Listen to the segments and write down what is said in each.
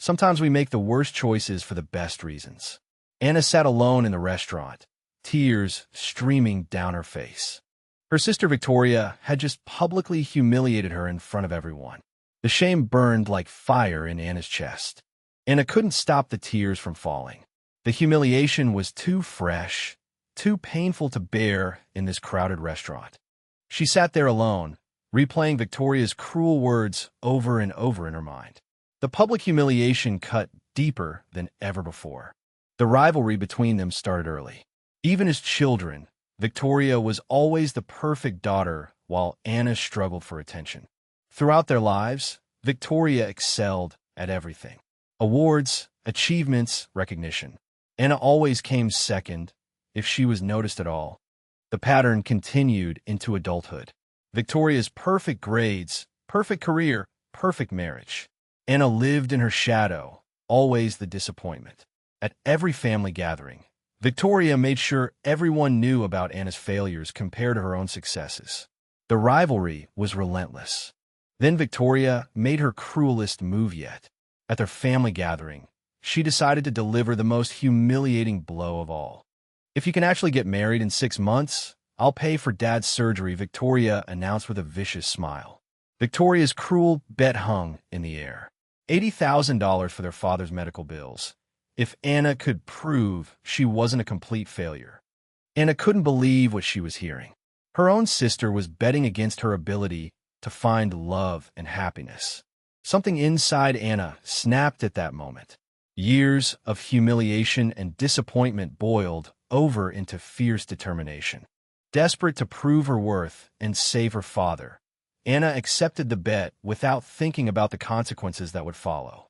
Sometimes we make the worst choices for the best reasons. Anna sat alone in the restaurant, tears streaming down her face. Her sister Victoria had just publicly humiliated her in front of everyone. The shame burned like fire in Anna's chest. Anna couldn't stop the tears from falling. The humiliation was too fresh, too painful to bear in this crowded restaurant. She sat there alone, replaying Victoria's cruel words over and over in her mind. The public humiliation cut deeper than ever before. The rivalry between them started early. Even as children, Victoria was always the perfect daughter while Anna struggled for attention. Throughout their lives, Victoria excelled at everything. Awards, achievements, recognition. Anna always came second, if she was noticed at all. The pattern continued into adulthood. Victoria's perfect grades, perfect career, perfect marriage. Anna lived in her shadow, always the disappointment. At every family gathering, Victoria made sure everyone knew about Anna's failures compared to her own successes. The rivalry was relentless. Then Victoria made her cruelest move yet. At their family gathering, she decided to deliver the most humiliating blow of all. "If you can actually get married in 6 months, I'll pay for Dad's surgery," Victoria announced with a vicious smile. Victoria's cruel bet hung in the air. $80,000 for their father's medical bills. If Anna could prove she wasn't a complete failure. Anna couldn't believe what she was hearing. Her own sister was betting against her ability to find love and happiness. Something inside Anna snapped at that moment. Years of humiliation and disappointment boiled over into fierce determination. Desperate to prove her worth and save her father, Anna accepted the bet without thinking about the consequences that would follow.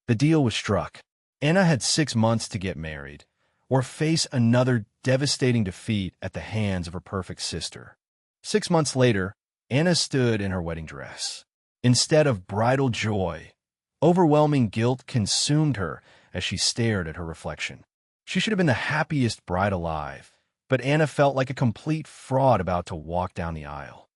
The deal was struck. Anna had 6 months to get married, or face another devastating defeat at the hands of her perfect sister. 6 months later, Anna stood in her wedding dress. Instead of bridal joy, overwhelming guilt consumed her as she stared at her reflection. She should have been the happiest bride alive, but Anna felt like a complete fraud about to walk down the aisle.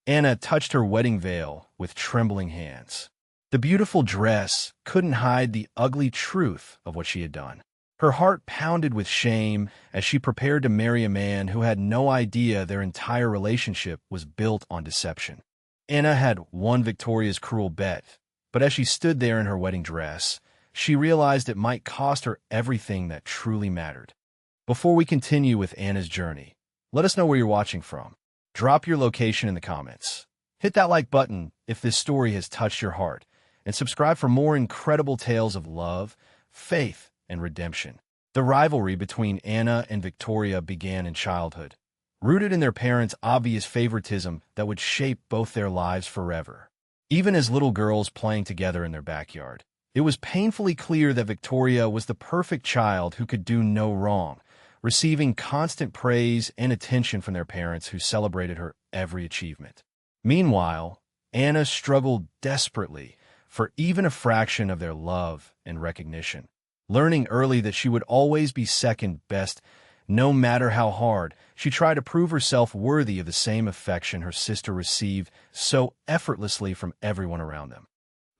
Anna touched her wedding veil with trembling hands. The beautiful dress couldn't hide the ugly truth of what she had done. Her heart pounded with shame as she prepared to marry a man who had no idea their entire relationship was built on deception. Anna had won Victoria's cruel bet, but as she stood there in her wedding dress, she realized it might cost her everything that truly mattered. Before we continue with Anna's journey, let us know where you're watching from. Drop your location in the comments. Hit that like button if this story has touched your heart, and subscribe for more incredible tales of love, faith, and redemption. The rivalry between Anna and Victoria began in childhood, rooted in their parents' obvious favoritism that would shape both their lives forever. Even as little girls playing together in their backyard, it was painfully clear that Victoria was the perfect child who could do no wrong, receiving constant praise and attention from their parents who celebrated her every achievement. Meanwhile, Anna struggled desperately for even a fraction of their love and recognition. Learning early that she would always be second best, no matter how hard, she tried to prove herself worthy of the same affection her sister received so effortlessly from everyone around them.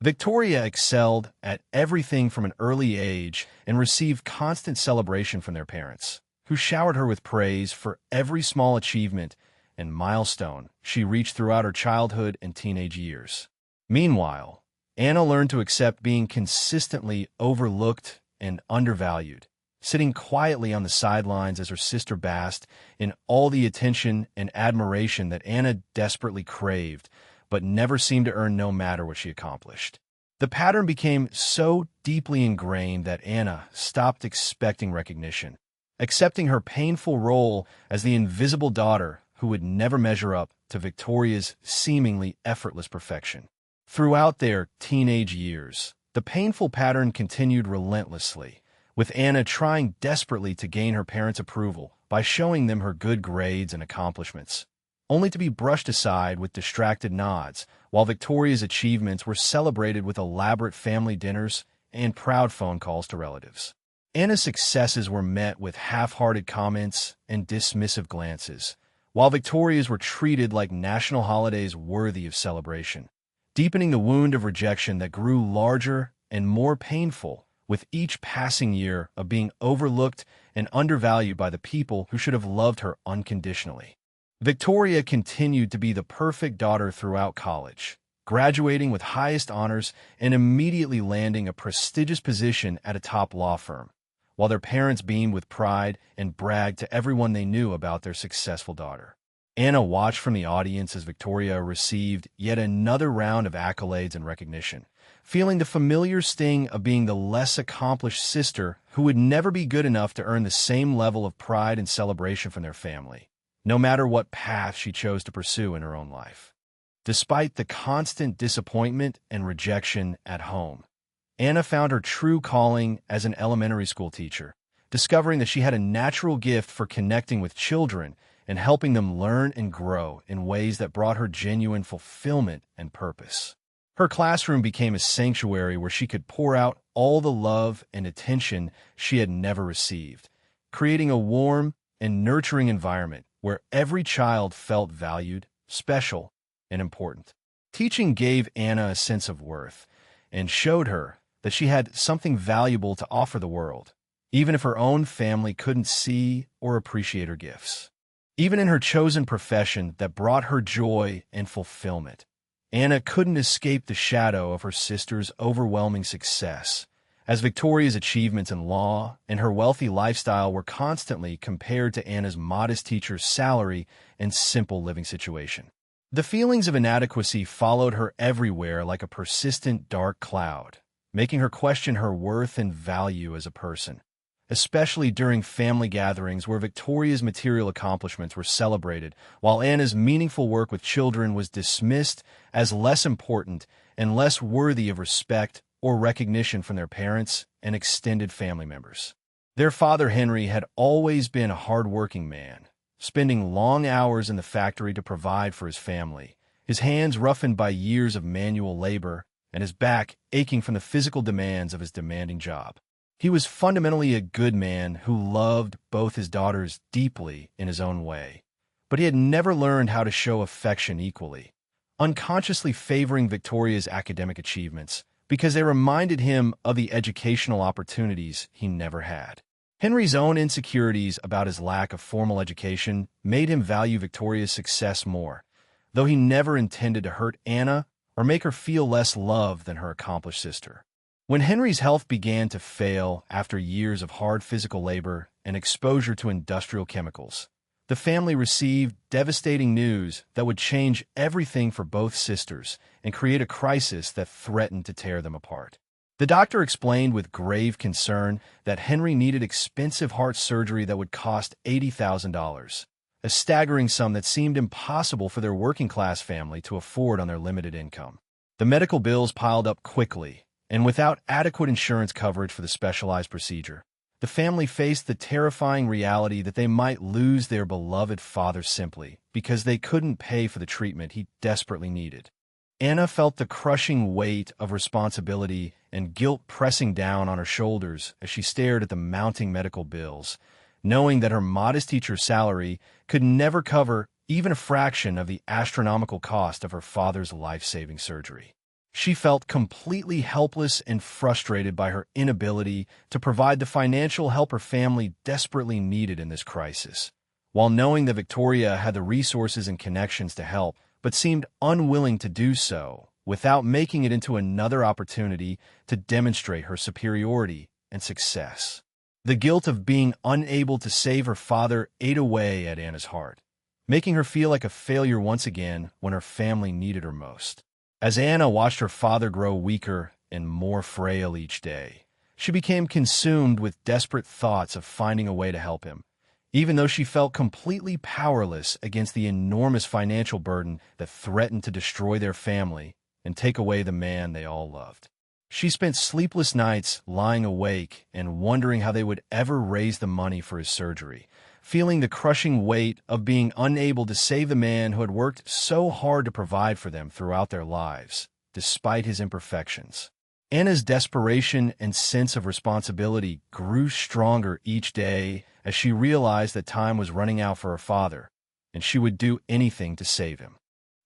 Victoria excelled at everything from an early age and received constant celebration from their parents, who showered her with praise for every small achievement and milestone she reached throughout her childhood and teenage years. Meanwhile, Anna learned to accept being consistently overlooked and undervalued, sitting quietly on the sidelines as her sister basked in all the attention and admiration that Anna desperately craved, but never seemed to earn no matter what she accomplished. The pattern became so deeply ingrained that Anna stopped expecting recognition, accepting her painful role as the invisible daughter who would never measure up to Victoria's seemingly effortless perfection. Throughout their teenage years, the painful pattern continued relentlessly, with Anna trying desperately to gain her parents' approval by showing them her good grades and accomplishments, only to be brushed aside with distracted nods, while Victoria's achievements were celebrated with elaborate family dinners and proud phone calls to relatives. Anna's successes were met with half-hearted comments and dismissive glances, while Victoria's were treated like national holidays worthy of celebration, deepening the wound of rejection that grew larger and more painful with each passing year of being overlooked and undervalued by the people who should have loved her unconditionally. Victoria continued to be the perfect daughter throughout college, graduating with highest honors and immediately landing a prestigious position at a top law firm, while their parents beamed with pride and bragged to everyone they knew about their successful daughter. Anna watched from the audience as Victoria received yet another round of accolades and recognition, feeling the familiar sting of being the less accomplished sister who would never be good enough to earn the same level of pride and celebration from their family, no matter what path she chose to pursue in her own life. Despite the constant disappointment and rejection at home, Anna found her true calling as an elementary school teacher, discovering that she had a natural gift for connecting with children and helping them learn and grow in ways that brought her genuine fulfillment and purpose. Her classroom became a sanctuary where she could pour out all the love and attention she had never received, creating a warm and nurturing environment where every child felt valued, special, and important. Teaching gave Anna a sense of worth and showed her that she had something valuable to offer the world, even if her own family couldn't see or appreciate her gifts. Even in her chosen profession that brought her joy and fulfillment, Anna couldn't escape the shadow of her sister's overwhelming success, as Victoria's achievements in law and her wealthy lifestyle were constantly compared to Anna's modest teacher's salary and simple living situation. The feelings of inadequacy followed her everywhere like a persistent dark cloud, making her question her worth and value as a person, especially during family gatherings where Victoria's material accomplishments were celebrated, while Anna's meaningful work with children was dismissed as less important and less worthy of respect or recognition from their parents and extended family members. Their father, Henry, had always been a hard-working man, spending long hours in the factory to provide for his family, his hands roughened by years of manual labor and his back aching from the physical demands of his demanding job. He was fundamentally a good man who loved both his daughters deeply in his own way, but he had never learned how to show affection equally, unconsciously favoring Victoria's academic achievements because they reminded him of the educational opportunities he never had. Henry's own insecurities about his lack of formal education made him value Victoria's success more, though he never intended to hurt Anna or make her feel less loved than her accomplished sister. When Henry's health began to fail after years of hard physical labor and exposure to industrial chemicals, the family received devastating news that would change everything for both sisters and create a crisis that threatened to tear them apart. The doctor explained with grave concern that Henry needed expensive heart surgery that would cost $80,000, a staggering sum that seemed impossible for their working-class family to afford on their limited income. The medical bills piled up quickly, and without adequate insurance coverage for the specialized procedure, the family faced the terrifying reality that they might lose their beloved father simply because they couldn't pay for the treatment he desperately needed. Anna felt the crushing weight of responsibility and guilt pressing down on her shoulders as she stared at the mounting medical bills, knowing that her modest teacher's salary could never cover even a fraction of the astronomical cost of her father's life-saving surgery. She felt completely helpless and frustrated by her inability to provide the financial help her family desperately needed in this crisis, while knowing that Victoria had the resources and connections to help, but seemed unwilling to do so without making it into another opportunity to demonstrate her superiority and success. The guilt of being unable to save her father ate away at Anna's heart, making her feel like a failure once again when her family needed her most. As Anna watched her father grow weaker and more frail each day, she became consumed with desperate thoughts of finding a way to help him, even though she felt completely powerless against the enormous financial burden that threatened to destroy their family and take away the man they all loved. She spent sleepless nights lying awake and wondering how they would ever raise the money for his surgery, feeling the crushing weight of being unable to save the man who had worked so hard to provide for them throughout their lives, despite his imperfections. Anna's desperation and sense of responsibility grew stronger each day as she realized that time was running out for her father, and she would do anything to save him.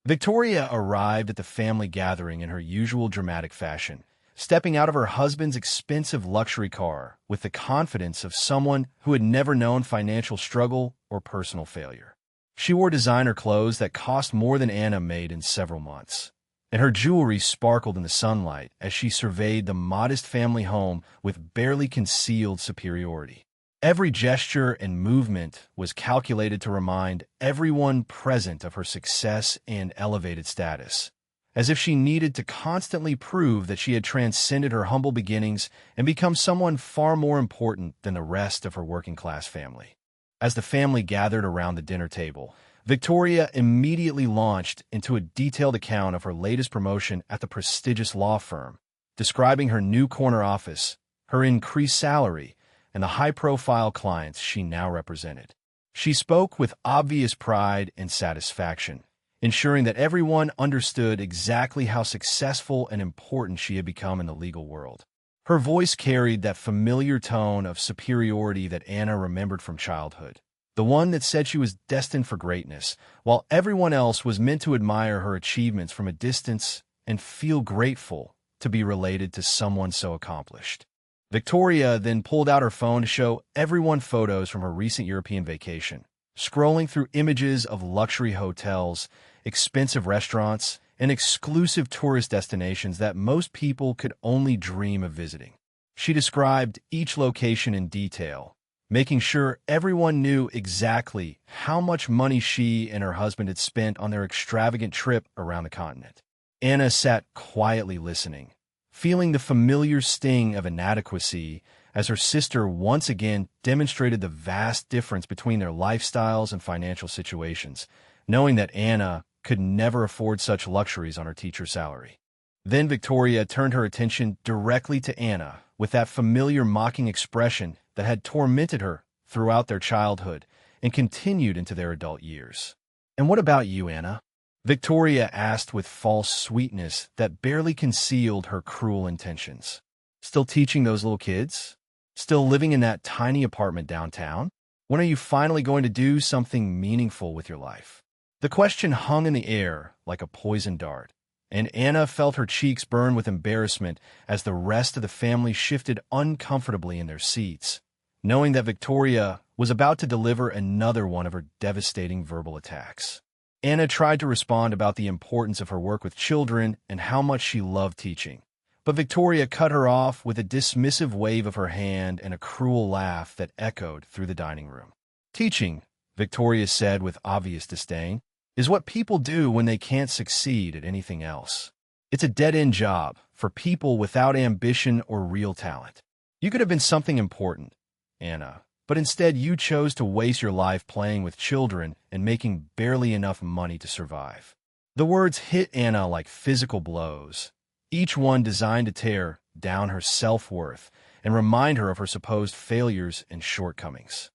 Victoria arrived at the family gathering in her usual dramatic fashion, stepping out of her husband's expensive luxury car with the confidence of someone who had never known financial struggle or personal failure. She wore designer clothes that cost more than Anna made in several months, and her jewelry sparkled in the sunlight as she surveyed the modest family home with barely concealed superiority. Every gesture and movement was calculated to remind everyone present of her success and elevated status, as if she needed to constantly prove that she had transcended her humble beginnings and become someone far more important than the rest of her working-class family. As the family gathered around the dinner table, Victoria immediately launched into a detailed account of her latest promotion at the prestigious law firm, describing her new corner office, her increased salary, and the high-profile clients she now represented. She spoke with obvious pride and satisfaction, ensuring that everyone understood exactly how successful and important she had become in the legal world. Her voice carried that familiar tone of superiority that Anna remembered from childhood, the one that said she was destined for greatness, while everyone else was meant to admire her achievements from a distance and feel grateful to be related to someone so accomplished. Victoria then pulled out her phone to show everyone photos from her recent European vacation, scrolling through images of luxury hotels, expensive restaurants, and exclusive tourist destinations that most people could only dream of visiting. She described each location in detail, making sure everyone knew exactly how much money she and her husband had spent on their extravagant trip around the continent. Anna sat quietly listening, feeling the familiar sting of inadequacy as her sister once again demonstrated the vast difference between their lifestyles and financial situations, knowing that Anna could never afford such luxuries on her teacher's salary. Then Victoria turned her attention directly to Anna with that familiar mocking expression that had tormented her throughout their childhood and continued into their adult years. "And what about you, Anna?" Victoria asked with false sweetness that barely concealed her cruel intentions. "Still teaching those little kids? Still living in that tiny apartment downtown? When are you finally going to do something meaningful with your life?" The question hung in the air like a poisoned dart, and Anna felt her cheeks burn with embarrassment as the rest of the family shifted uncomfortably in their seats, knowing that Victoria was about to deliver another one of her devastating verbal attacks. Anna tried to respond about the importance of her work with children and how much she loved teaching, but Victoria cut her off with a dismissive wave of her hand and a cruel laugh that echoed through the dining room. "Teaching," Victoria said with obvious disdain, "is what people do when they can't succeed at anything else. It's a dead-end job for people without ambition or real talent. You could have been something important, Anna, but instead you chose to waste your life playing with children and making barely enough money to survive." The words hit Anna like physical blows, each one designed to tear down her self-worth and remind her of her supposed failures and shortcomings.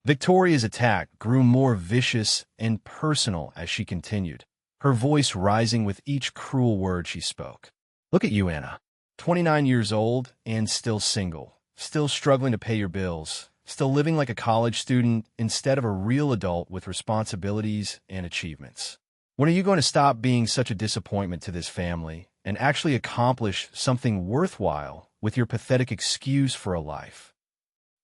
Victoria's attack grew more vicious and personal as she continued, her voice rising with each cruel word she spoke. "Look at you, Anna, 29 years old and still single, still struggling to pay your bills, still living like a college student instead of a real adult with responsibilities and achievements. When are you going to stop being such a disappointment to this family and actually accomplish something worthwhile with your pathetic excuse for a life?"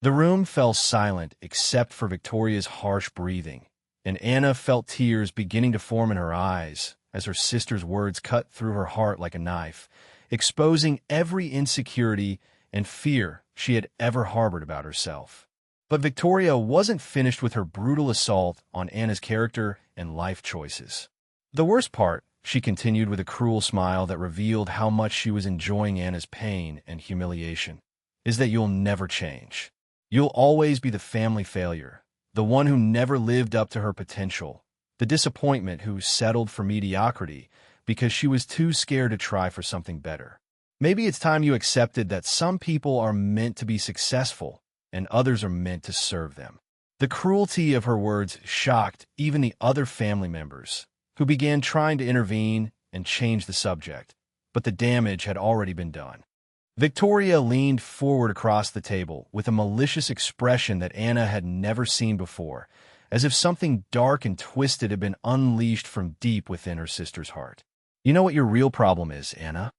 The room fell silent except for Victoria's harsh breathing, and Anna felt tears beginning to form in her eyes as her sister's words cut through her heart like a knife, exposing every insecurity and fear she had ever harbored about herself. But Victoria wasn't finished with her brutal assault on Anna's character and life choices. "The worst part," she continued with a cruel smile that revealed how much she was enjoying Anna's pain and humiliation, "is that you'll never change. You'll always be the family failure, the one who never lived up to her potential, the disappointment who settled for mediocrity because she was too scared to try for something better. Maybe it's time you accepted that some people are meant to be successful and others are meant to serve them." The cruelty of her words shocked even the other family members, who began trying to intervene and change the subject, but the damage had already been done. Victoria leaned forward across the table with a malicious expression that Anna had never seen before, as if something dark and twisted had been unleashed from deep within her sister's heart. "You know what your real problem is, Anna?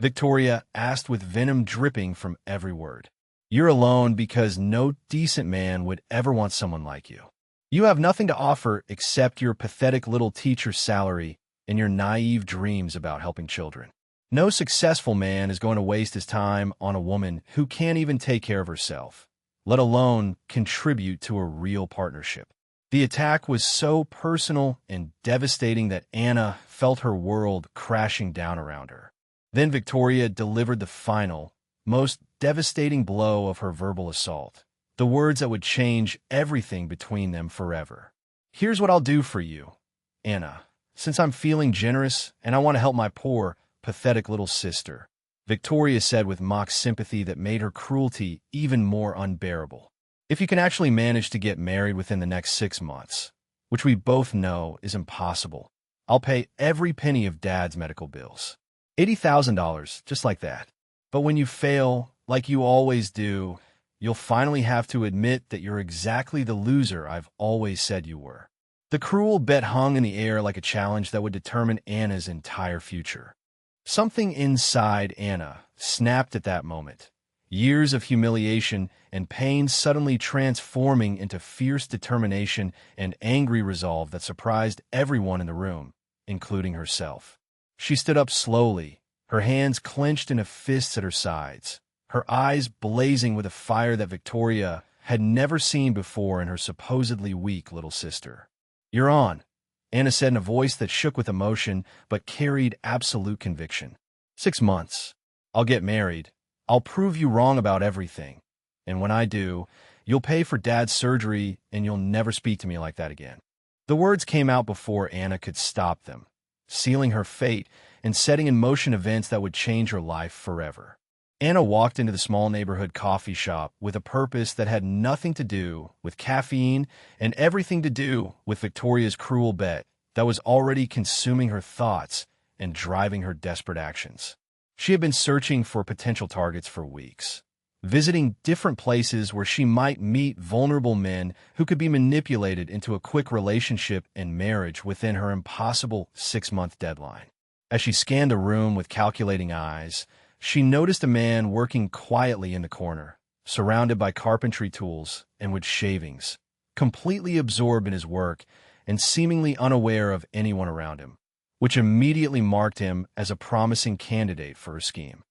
Victoria asked with venom dripping from every word. You're alone because no decent man would ever want someone like you. You have nothing to offer except your pathetic little teacher's salary and your naive dreams about helping children. No successful man is going to waste his time on a woman who can't even take care of herself, let alone contribute to a real partnership. The attack was so personal and devastating that Anna felt her world crashing down around her. Then Victoria delivered the final, most devastating blow of her verbal assault, the words that would change everything between them forever. Here's what I'll do for you, Anna, since I'm feeling generous and I want to help my poor, pathetic little sister, Victoria said with mock sympathy that made her cruelty even more unbearable. If you can actually manage to get married within the next 6 months, which we both know is impossible, I'll pay every penny of Dad's medical bills. $80,000, just like that. But when you fail, like you always do, you'll finally have to admit that you're exactly the loser I've always said you were. The cruel bet hung in the air like a challenge that would determine Anna's entire future. Something inside Anna snapped at that moment, years of humiliation and pain suddenly transforming into fierce determination and angry resolve that surprised everyone in the room, including herself. She stood up slowly, her hands clenched in a fist at her sides, her eyes blazing with a fire that Victoria had never seen before in her supposedly weak little sister. You're on, Anna said in a voice that shook with emotion but carried absolute conviction. 6 months. I'll get married. I'll prove you wrong about everything. And when I do, you'll pay for Dad's surgery and you'll never speak to me like that again. The words came out before Anna could stop them, sealing her fate and setting in motion events that would change her life forever. Anna walked into the small neighborhood coffee shop with a purpose that had nothing to do with caffeine and everything to do with Victoria's cruel bet that was already consuming her thoughts and driving her desperate actions. She had been searching for potential targets for weeks, visiting different places where she might meet vulnerable men who could be manipulated into a quick relationship and marriage within her impossible 6-month deadline. As she scanned the room with calculating eyes, she noticed a man working quietly in the corner, surrounded by carpentry tools and with shavings, completely absorbed in his work and seemingly unaware of anyone around him, which immediately marked him as a promising candidate for her scheme.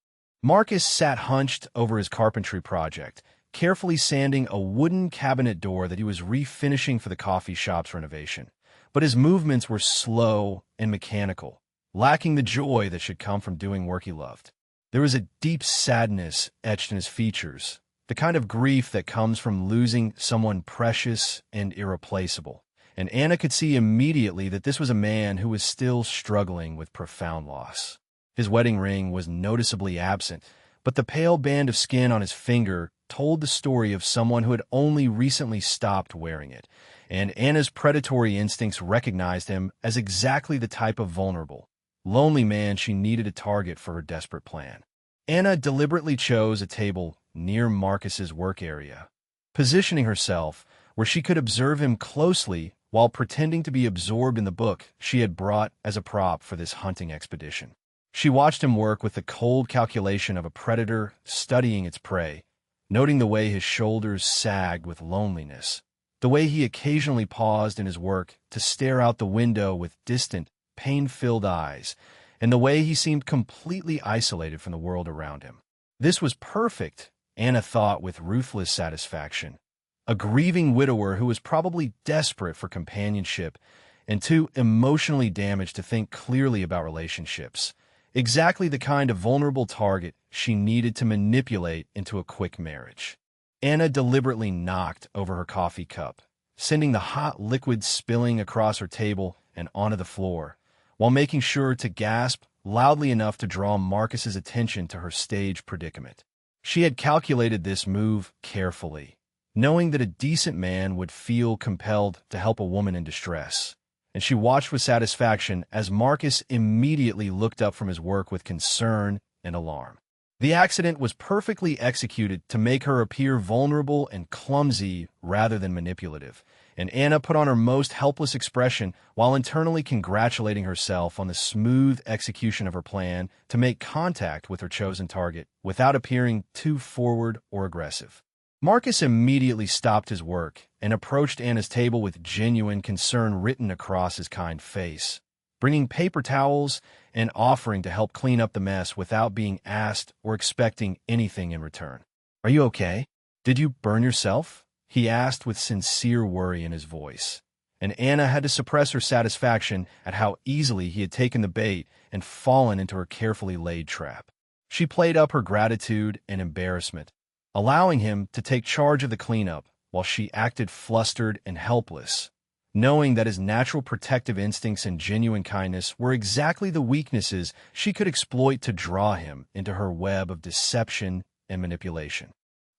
Marcus sat hunched over his carpentry project, carefully sanding a wooden cabinet door that he was refinishing for the coffee shop's renovation. But his movements were slow and mechanical, lacking the joy that should come from doing work he loved. There was a deep sadness etched in his features, the kind of grief that comes from losing someone precious and irreplaceable. And Anna could see immediately that this was a man who was still struggling with profound loss. His wedding ring was noticeably absent, but the pale band of skin on his finger told the story of someone who had only recently stopped wearing it, and Anna's predatory instincts recognized him as exactly the type of vulnerable, lonely man she needed to target for her desperate plan. Anna deliberately chose a table near Marcus's work area, positioning herself where she could observe him closely while pretending to be absorbed in the book she had brought as a prop for this hunting expedition. She watched him work with the cold calculation of a predator studying its prey, noting the way his shoulders sagged with loneliness, the way he occasionally paused in his work to stare out the window with distant, pain-filled eyes, and the way he seemed completely isolated from the world around him. This was perfect, Anna thought with ruthless satisfaction. A grieving widower who was probably desperate for companionship and too emotionally damaged to think clearly about relationships. Exactly the kind of vulnerable target she needed to manipulate into a quick marriage. Anna deliberately knocked over her coffee cup, sending the hot liquid spilling across her table and onto the floor, while making sure to gasp loudly enough to draw Marcus's attention to her stage predicament. She had calculated this move carefully, knowing that a decent man would feel compelled to help a woman in distress, and she watched with satisfaction as Marcus immediately looked up from his work with concern and alarm. The accident was perfectly executed to make her appear vulnerable and clumsy rather than manipulative, and Anna put on her most helpless expression while internally congratulating herself on the smooth execution of her plan to make contact with her chosen target without appearing too forward or aggressive. Marcus immediately stopped his work and approached Anna's table with genuine concern written across his kind face, bringing paper towels and offering to help clean up the mess without being asked or expecting anything in return. "Are you okay? Did you burn yourself?" he asked with sincere worry in his voice. And Anna had to suppress her satisfaction at how easily he had taken the bait and fallen into her carefully laid trap. She played up her gratitude and embarrassment, allowing him to take charge of the cleanup while she acted flustered and helpless, knowing that his natural protective instincts and genuine kindness were exactly the weaknesses she could exploit to draw him into her web of deception and manipulation.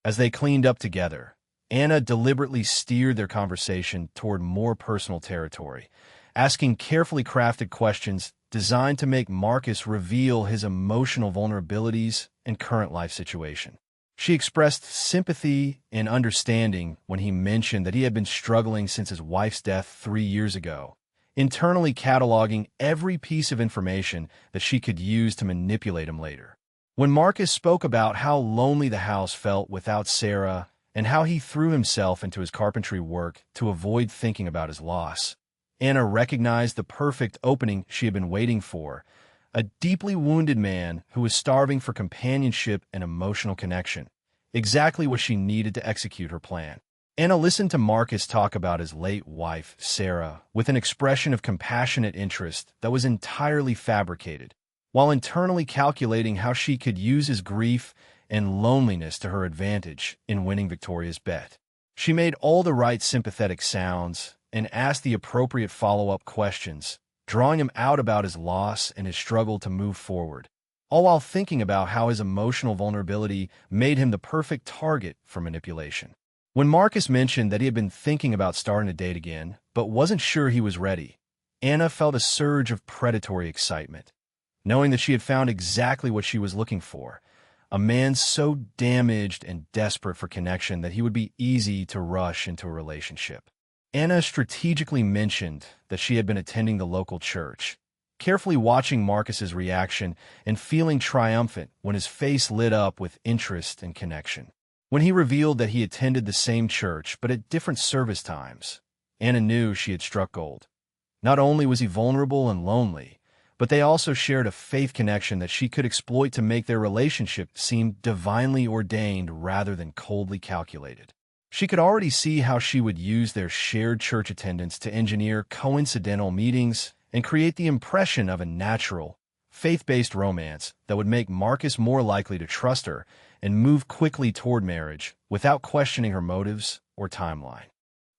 As they cleaned up together, Anna deliberately steered their conversation toward more personal territory, asking carefully crafted questions designed to make Marcus reveal his emotional vulnerabilities and current life situation. She expressed sympathy and understanding when he mentioned that he had been struggling since his wife's death 3 years ago, internally cataloging every piece of information that she could use to manipulate him later. When Marcus spoke about how lonely the house felt without Sarah and how he threw himself into his carpentry work to avoid thinking about his loss, Anna recognized the perfect opening she had been waiting for: a deeply wounded man who was starving for companionship and emotional connection, exactly what she needed to execute her plan. Anna listened to Marcus talk about his late wife, Sarah, with an expression of compassionate interest that was entirely fabricated, while internally calculating how she could use his grief and loneliness to her advantage in winning Victoria's bet. She made all the right sympathetic sounds and asked the appropriate follow-up questions, drawing him out about his loss and his struggle to move forward, all while thinking about how his emotional vulnerability made him the perfect target for manipulation. When Marcus mentioned that he had been thinking about starting to date again, but wasn't sure he was ready, Anna felt a surge of predatory excitement, knowing that she had found exactly what she was looking for: a man so damaged and desperate for connection that he would be easy to rush into a relationship. Anna strategically mentioned that she had been attending the local church, carefully watching Marcus's reaction and feeling triumphant when his face lit up with interest and connection. When he revealed that he attended the same church but at different service times, Anna knew she had struck gold. Not only was he vulnerable and lonely, but they also shared a faith connection that she could exploit to make their relationship seem divinely ordained rather than coldly calculated. She could already see how she would use their shared church attendance to engineer coincidental meetings and create the impression of a natural, faith-based romance that would make Marcus more likely to trust her and move quickly toward marriage without questioning her motives or timeline.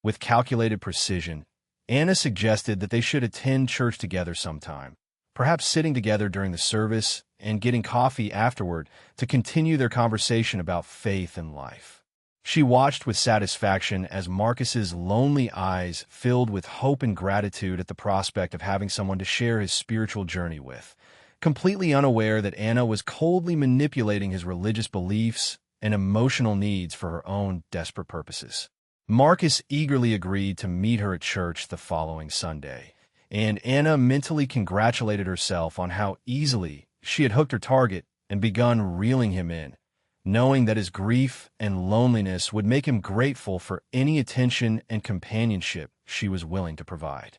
With calculated precision, Anna suggested that they should attend church together sometime, perhaps sitting together during the service and getting coffee afterward to continue their conversation about faith and life. She watched with satisfaction as Marcus's lonely eyes filled with hope and gratitude at the prospect of having someone to share his spiritual journey with, completely unaware that Anna was coldly manipulating his religious beliefs and emotional needs for her own desperate purposes. Marcus eagerly agreed to meet her at church the following Sunday, and Anna mentally congratulated herself on how easily she had hooked her target and begun reeling him in, knowing that his grief and loneliness would make him grateful for any attention and companionship she was willing to provide.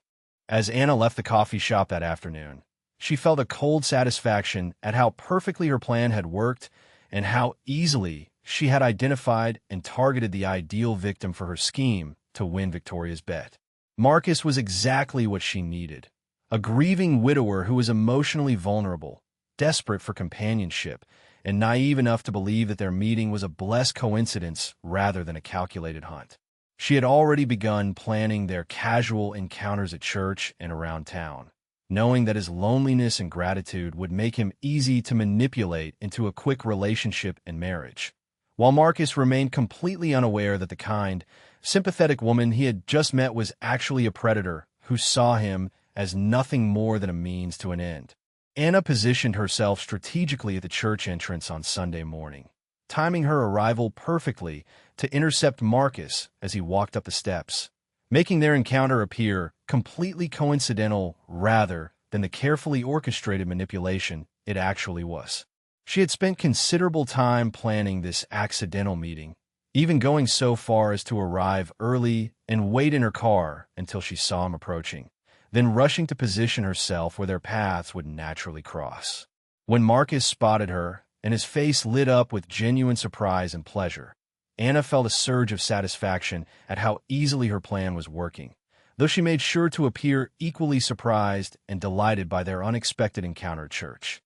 As Anna left the coffee shop that afternoon, she felt a cold satisfaction at how perfectly her plan had worked and how easily she had identified and targeted the ideal victim for her scheme to win Victoria's bet. Marcus was exactly what she needed: a grieving widower who was emotionally vulnerable, desperate for companionship, and naive enough to believe that their meeting was a blessed coincidence rather than a calculated hunt. She had already begun planning their casual encounters at church and around town, knowing that his loneliness and gratitude would make him easy to manipulate into a quick relationship and marriage, while Marcus remained completely unaware that the kind, sympathetic woman he had just met was actually a predator who saw him as nothing more than a means to an end. Anna positioned herself strategically at the church entrance on Sunday morning, timing her arrival perfectly to intercept Marcus as he walked up the steps, making their encounter appear completely coincidental rather than the carefully orchestrated manipulation it actually was. She had spent considerable time planning this accidental meeting, even going so far as to arrive early and wait in her car until she saw him approaching, then rushing to position herself where their paths would naturally cross. When Marcus spotted her, and his face lit up with genuine surprise and pleasure, Anna felt a surge of satisfaction at how easily her plan was working, though she made sure to appear equally surprised and delighted by their unexpected encounter at church.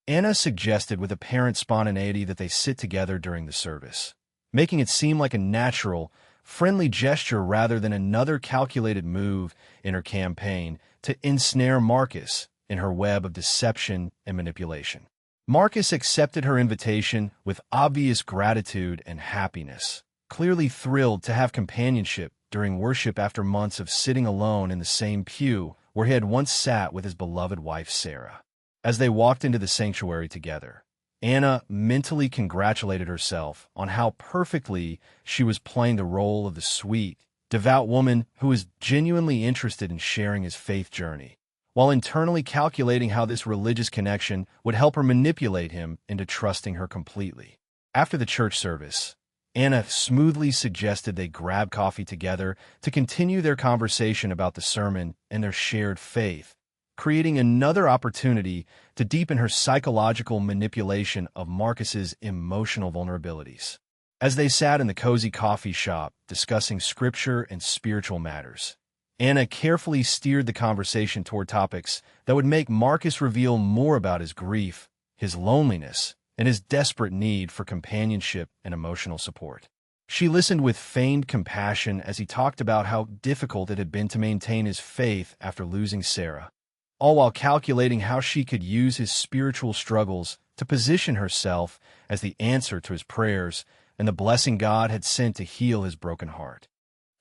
Anna suggested with apparent spontaneity that they sit together during the service, making it seem like a natural, friendly gesture rather than another calculated move in her campaign to ensnare Marcus in her web of deception and manipulation. Marcus accepted her invitation with obvious gratitude and happiness, clearly thrilled to have companionship during worship after months of sitting alone in the same pew where he had once sat with his beloved wife Sarah. As they walked into the sanctuary together, Anna mentally congratulated herself on how perfectly she was playing the role of the sweet, devout woman who was genuinely interested in sharing his faith journey, while internally calculating how this religious connection would help her manipulate him into trusting her completely. After the church service, Anna smoothly suggested they grab coffee together to continue their conversation about the sermon and their shared faith, creating another opportunity to deepen her psychological manipulation of Marcus's emotional vulnerabilities. As they sat in the cozy coffee shop discussing scripture and spiritual matters, Anna carefully steered the conversation toward topics that would make Marcus reveal more about his grief, his loneliness, and his desperate need for companionship and emotional support. She listened with feigned compassion as he talked about how difficult it had been to maintain his faith after losing Sarah, all while calculating how she could use his spiritual struggles to position herself as the answer to his prayers and the blessing God had sent to heal his broken heart.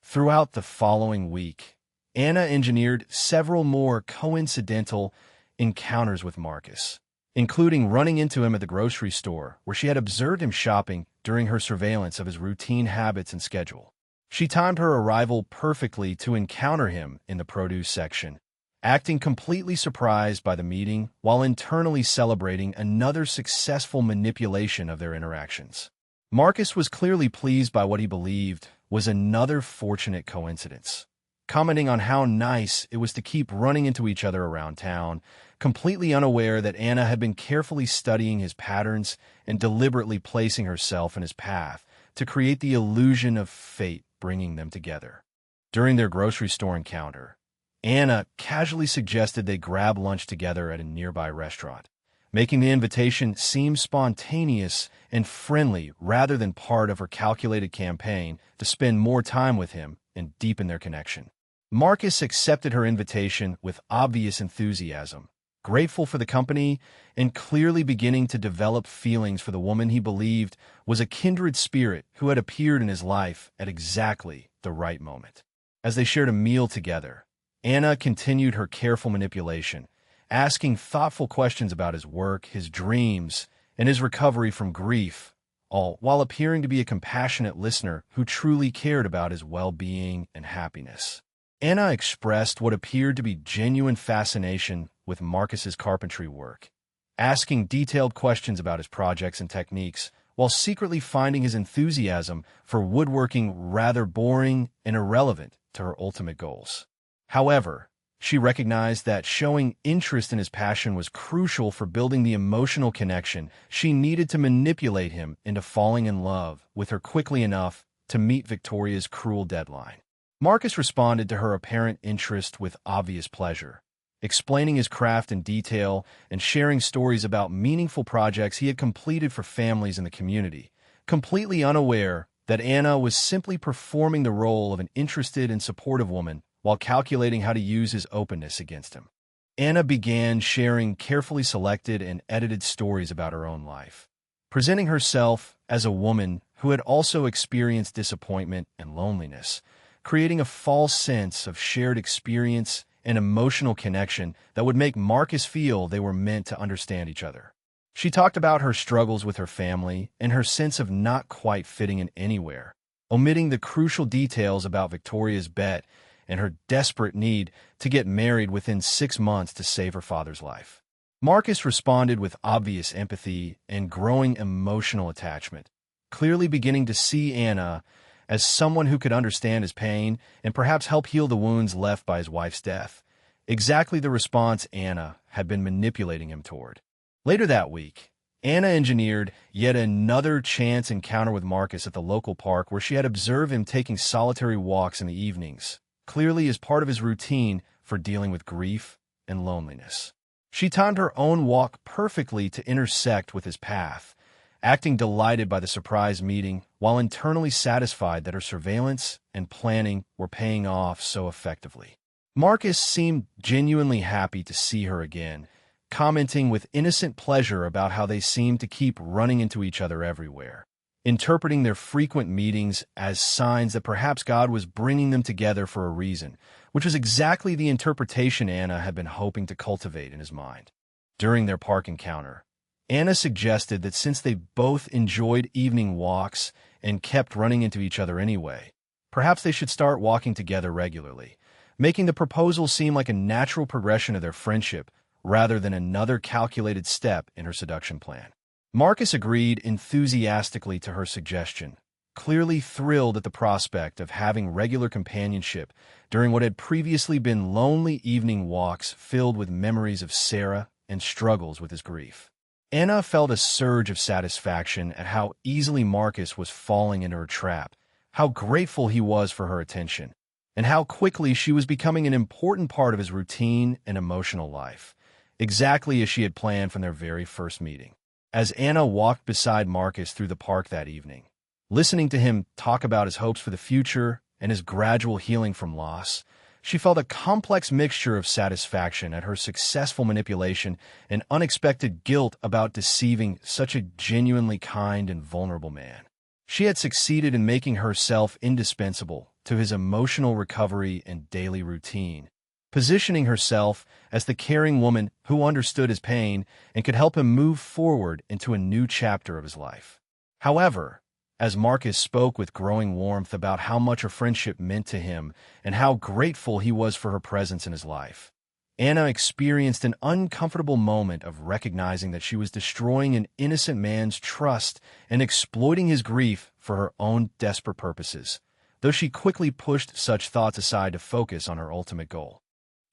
Throughout the following week, Anna engineered several more coincidental encounters with Marcus, including running into him at the grocery store where she had observed him shopping during her surveillance of his routine habits and schedule. She timed her arrival perfectly to encounter him in the produce section, acting completely surprised by the meeting while internally celebrating another successful manipulation of their interactions. Marcus was clearly pleased by what he believed was another fortunate coincidence, commenting on how nice it was to keep running into each other around town, completely unaware that Anna had been carefully studying his patterns and deliberately placing herself in his path to create the illusion of fate bringing them together. During their grocery store encounter, Anna casually suggested they grab lunch together at a nearby restaurant, making the invitation seem spontaneous and friendly rather than part of her calculated campaign to spend more time with him and deepen their connection. Marcus accepted her invitation with obvious enthusiasm, grateful for the company and clearly beginning to develop feelings for the woman he believed was a kindred spirit who had appeared in his life at exactly the right moment. As they shared a meal together, Anna continued her careful manipulation, asking thoughtful questions about his work, his dreams, and his recovery from grief, all while appearing to be a compassionate listener who truly cared about his well-being and happiness. Anna expressed what appeared to be genuine fascination with Marcus's carpentry work, asking detailed questions about his projects and techniques, while secretly finding his enthusiasm for woodworking rather boring and irrelevant to her ultimate goals. However, she recognized that showing interest in his passion was crucial for building the emotional connection she needed to manipulate him into falling in love with her quickly enough to meet Victoria's cruel deadline. Marcus responded to her apparent interest with obvious pleasure, explaining his craft in detail and sharing stories about meaningful projects he had completed for families in the community, completely unaware that Anna was simply performing the role of an interested and supportive woman while calculating how to use his openness against him. Anna began sharing carefully selected and edited stories about her own life, presenting herself as a woman who had also experienced disappointment and loneliness, creating a false sense of shared experience and emotional connection that would make Marcus feel they were meant to understand each other. She talked about her struggles with her family and her sense of not quite fitting in anywhere, omitting the crucial details about Victoria's bet and her desperate need to get married within 6 months to save her father's life. Marcus responded with obvious empathy and growing emotional attachment, clearly beginning to see Anna as someone who could understand his pain and perhaps help heal the wounds left by his wife's death. Exactly the response Anna had been manipulating him toward. Later that week, Anna engineered yet another chance encounter with Marcus at the local park where she had observed him taking solitary walks in the evenings, clearly as part of his routine for dealing with grief and loneliness. She timed her own walk perfectly to intersect with his path, acting delighted by the surprise meeting while internally satisfied that her surveillance and planning were paying off so effectively. Marcus seemed genuinely happy to see her again, commenting with innocent pleasure about how they seemed to keep running into each other everywhere, interpreting their frequent meetings as signs that perhaps God was bringing them together for a reason, which was exactly the interpretation Anna had been hoping to cultivate in his mind. During their park encounter, Anna suggested that since they both enjoyed evening walks and kept running into each other anyway, perhaps they should start walking together regularly, making the proposal seem like a natural progression of their friendship rather than another calculated step in her seduction plan. Marcus agreed enthusiastically to her suggestion, clearly thrilled at the prospect of having regular companionship during what had previously been lonely evening walks filled with memories of Sarah and struggles with his grief. Anna felt a surge of satisfaction at how easily Marcus was falling into her trap, how grateful he was for her attention, and how quickly she was becoming an important part of his routine and emotional life, exactly as she had planned from their very first meeting. As Anna walked beside Marcus through the park that evening, listening to him talk about his hopes for the future and his gradual healing from loss, she felt a complex mixture of satisfaction at her successful manipulation and unexpected guilt about deceiving such a genuinely kind and vulnerable man. She had succeeded in making herself indispensable to his emotional recovery and daily routine, positioning herself as the caring woman who understood his pain and could help him move forward into a new chapter of his life. However, as Marcus spoke with growing warmth about how much her friendship meant to him and how grateful he was for her presence in his life, Anna experienced an uncomfortable moment of recognizing that she was destroying an innocent man's trust and exploiting his grief for her own desperate purposes, though she quickly pushed such thoughts aside to focus on her ultimate goal.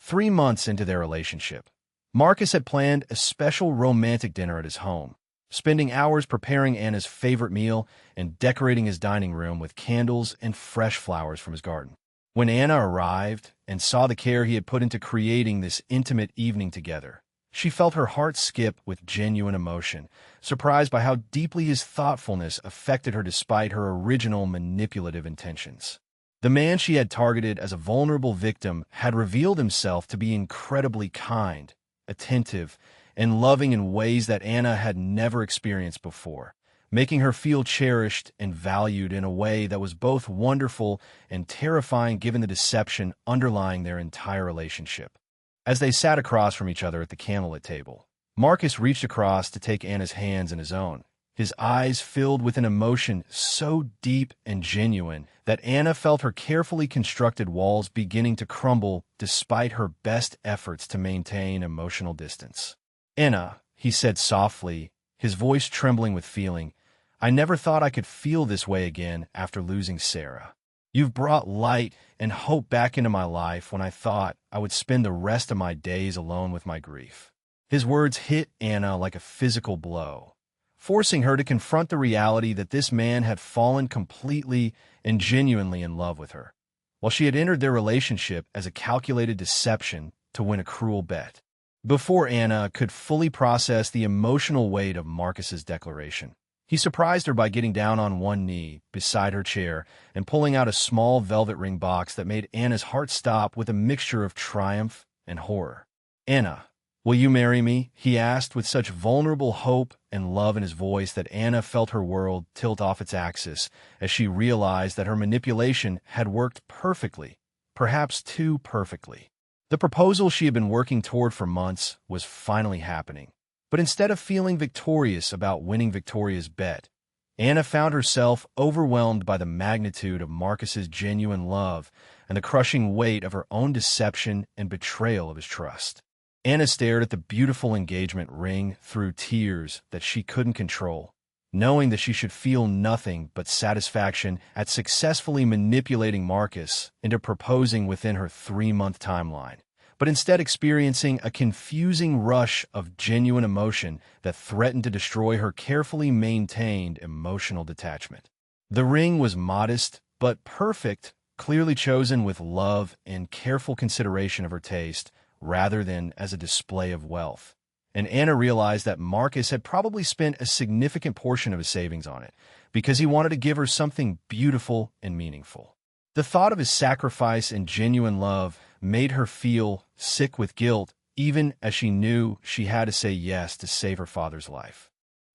3 months into their relationship, Marcus had planned a special romantic dinner at his home, spending hours preparing Anna's favorite meal and decorating his dining room with candles and fresh flowers from his garden. When Anna arrived and saw the care he had put into creating this intimate evening together, she felt her heart skip with genuine emotion, surprised by how deeply his thoughtfulness affected her despite her original manipulative intentions. The man she had targeted as a vulnerable victim had revealed himself to be incredibly kind, attentive, and loving in ways that Anna had never experienced before, making her feel cherished and valued in a way that was both wonderful and terrifying given the deception underlying their entire relationship. As they sat across from each other at the candlelit table, Marcus reached across to take Anna's hands in his own, his eyes filled with an emotion so deep and genuine that Anna felt her carefully constructed walls beginning to crumble despite her best efforts to maintain emotional distance. "Anna," he said softly, his voice trembling with feeling, "I never thought I could feel this way again after losing Sarah. You've brought light and hope back into my life when I thought I would spend the rest of my days alone with my grief." His words hit Anna like a physical blow, forcing her to confront the reality that this man had fallen completely and genuinely in love with her, while she had entered their relationship as a calculated deception to win a cruel bet. Before Anna could fully process the emotional weight of Marcus's declaration, he surprised her by getting down on one knee beside her chair and pulling out a small velvet ring box that made Anna's heart stop with a mixture of triumph and horror. "Anna, will you marry me?" he asked with such vulnerable hope and love in his voice that Anna felt her world tilt off its axis as she realized that her manipulation had worked perfectly, perhaps too perfectly. The proposal she had been working toward for months was finally happening, but instead of feeling victorious about winning Victoria's bet, Anna found herself overwhelmed by the magnitude of Marcus's genuine love and the crushing weight of her own deception and betrayal of his trust. Anna stared at the beautiful engagement ring through tears that she couldn't control, knowing that she should feel nothing but satisfaction at successfully manipulating Marcus into proposing within her 3-month timeline, but instead experiencing a confusing rush of genuine emotion that threatened to destroy her carefully maintained emotional detachment. The ring was modest but perfect, clearly chosen with love and careful consideration of her taste, rather than as a display of wealth. And Anna realized that Marcus had probably spent a significant portion of his savings on it, because he wanted to give her something beautiful and meaningful. The thought of his sacrifice and genuine love made her feel sick with guilt, even as she knew she had to say yes to save her father's life.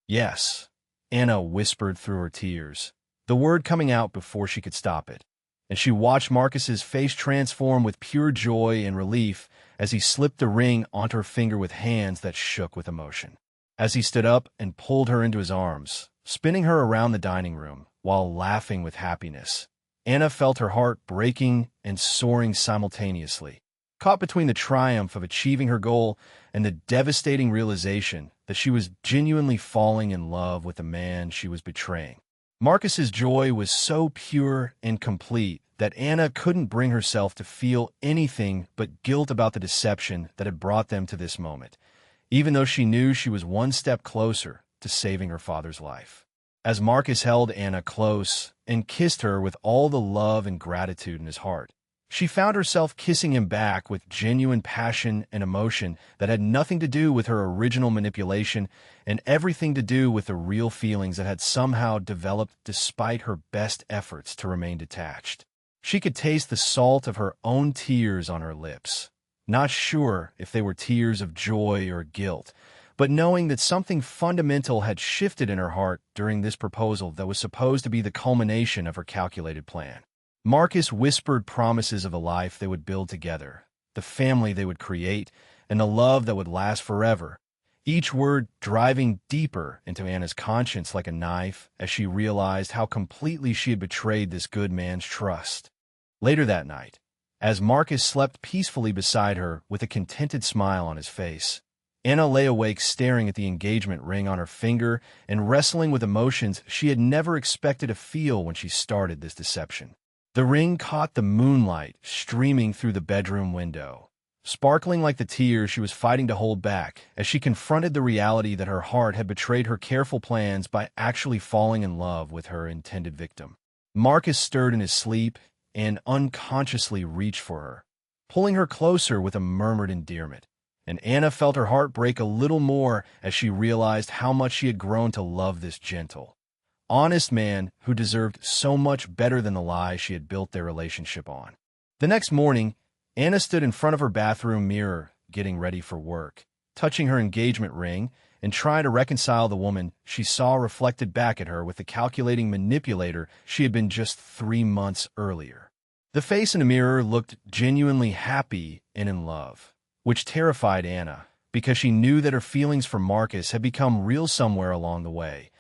Yes, Anna whispered through her tears, the word coming out before she could stop it, and she watched Marcus's face transform with pure joy and relief as he slipped the ring onto her finger with hands that shook with emotion. As he stood up and pulled her into his arms, spinning her around the dining room while laughing with happiness, Anna felt her heart breaking and soaring simultaneously, caught between the triumph of achieving her goal and the devastating realization that she was genuinely falling in love with the man she was betraying. Marcus's joy was so pure and complete that Anna couldn't bring herself to feel anything but guilt about the deception that had brought them to this moment, even though she knew she was one step closer to saving her father's life. As Marcus held Anna close and kissed her with all the love and gratitude in his heart, she found herself kissing him back with genuine passion and emotion that had nothing to do with her original manipulation and everything to do with the real feelings that had somehow developed despite her best efforts to remain detached. She could taste the salt of her own tears on her lips, not sure if they were tears of joy or guilt, but knowing that something fundamental had shifted in her heart during this proposal that was supposed to be the culmination of her calculated plan. Marcus whispered promises of a life they would build together, the family they would create, and the love that would last forever, each word driving deeper into Anna's conscience like a knife as she realized how completely she had betrayed this good man's trust. Later that night, as Marcus slept peacefully beside her with a contented smile on his face, Anna lay awake staring at the engagement ring on her finger and wrestling with emotions she had never expected to feel when she started this deception. The ring caught the moonlight streaming through the bedroom window, sparkling like the tears she was fighting to hold back as she confronted the reality that her heart had betrayed her careful plans by actually falling in love with her intended victim. Marcus stirred in his sleep and unconsciously reached for her, pulling her closer with a murmured endearment, and Anna felt her heart break a little more as she realized how much she had grown to love this gentle, honest man who deserved so much better than the lie she had built their relationship on. The next morning, Anna stood in front of her bathroom mirror, getting ready for work, touching her engagement ring and trying to reconcile the woman she saw reflected back at her with the calculating manipulator she had been just 3 months earlier. The face in the mirror looked genuinely happy and in love, which terrified Anna because she knew that her feelings for Marcus had become real somewhere along the way,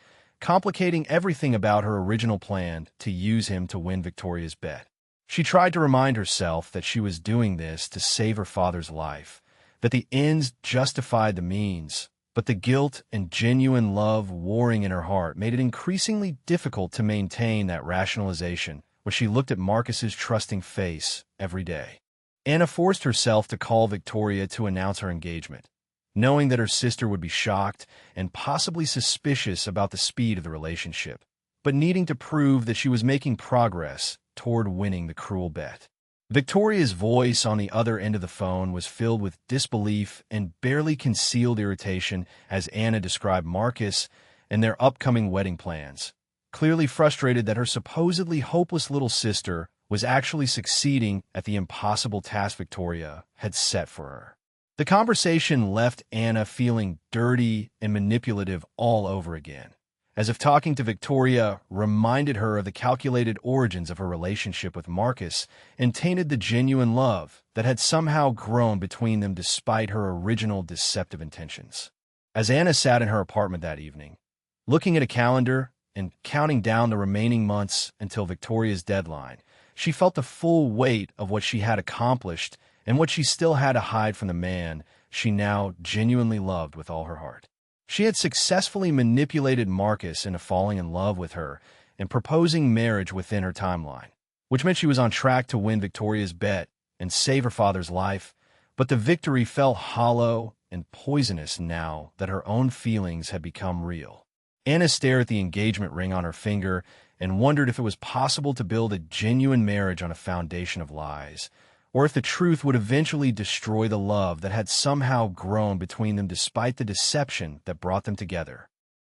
complicating everything about her original plan to use him to win Victoria's bet. She tried to remind herself that she was doing this to save her father's life, that the ends justified the means, but the guilt and genuine love warring in her heart made it increasingly difficult to maintain that rationalization when she looked at Marcus's trusting face every day. Anna forced herself to call Victoria to announce her engagement, knowing that her sister would be shocked and possibly suspicious about the speed of the relationship, but needing to prove that she was making progress toward winning the cruel bet. Victoria's voice on the other end of the phone was filled with disbelief and barely concealed irritation as Anna described Marcus and their upcoming wedding plans, clearly frustrated that her supposedly hopeless little sister was actually succeeding at the impossible task Victoria had set for her. The conversation left Anna feeling dirty and manipulative all over again, as if talking to Victoria reminded her of the calculated origins of her relationship with Marcus and tainted the genuine love that had somehow grown between them despite her original deceptive intentions. As Anna sat in her apartment that evening, looking at a calendar and counting down the remaining months until Victoria's deadline, she felt the full weight of what she had accomplished and what she still had to hide from the man she now genuinely loved with all her heart. She had successfully manipulated Marcus into falling in love with her and proposing marriage within her timeline, which meant she was on track to win Victoria's bet and save her father's life, but the victory felt hollow and poisonous now that her own feelings had become real. Anna stared at the engagement ring on her finger and wondered if it was possible to build a genuine marriage on a foundation of lies, or if the truth would eventually destroy the love that had somehow grown between them despite the deception that brought them together.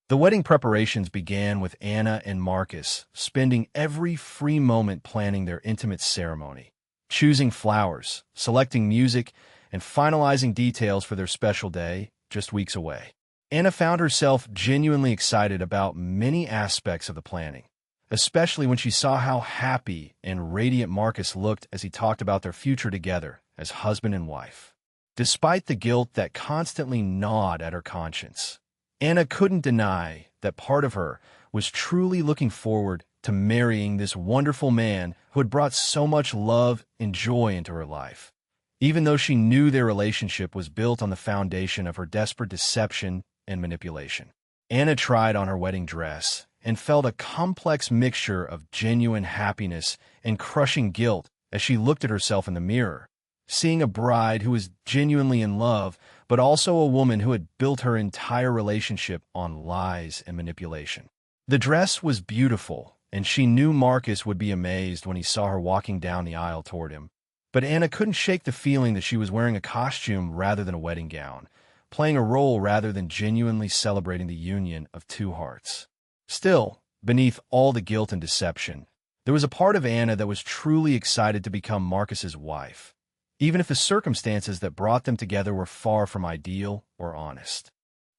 The wedding preparations began with Anna and Marcus spending every free moment planning their intimate ceremony, choosing flowers, selecting music, and finalizing details for their special day just weeks away. Anna found herself genuinely excited about many aspects of the planning, especially when she saw how happy and radiant Marcus looked as he talked about their future together as husband and wife. Despite the guilt that constantly gnawed at her conscience, Anna couldn't deny that part of her was truly looking forward to marrying this wonderful man who had brought so much love and joy into her life, even though she knew their relationship was built on the foundation of her desperate deception and manipulation. Anna tried on her wedding dress and felt a complex mixture of genuine happiness and crushing guilt as she looked at herself in the mirror, seeing a bride who was genuinely in love, but also a woman who had built her entire relationship on lies and manipulation. The dress was beautiful, and she knew Marcus would be amazed when he saw her walking down the aisle toward him. But Anna couldn't shake the feeling that she was wearing a costume rather than a wedding gown, playing a role rather than genuinely celebrating the union of two hearts. Still, beneath all the guilt and deception, there was a part of Anna that was truly excited to become Marcus's wife, even if the circumstances that brought them together were far from ideal or honest.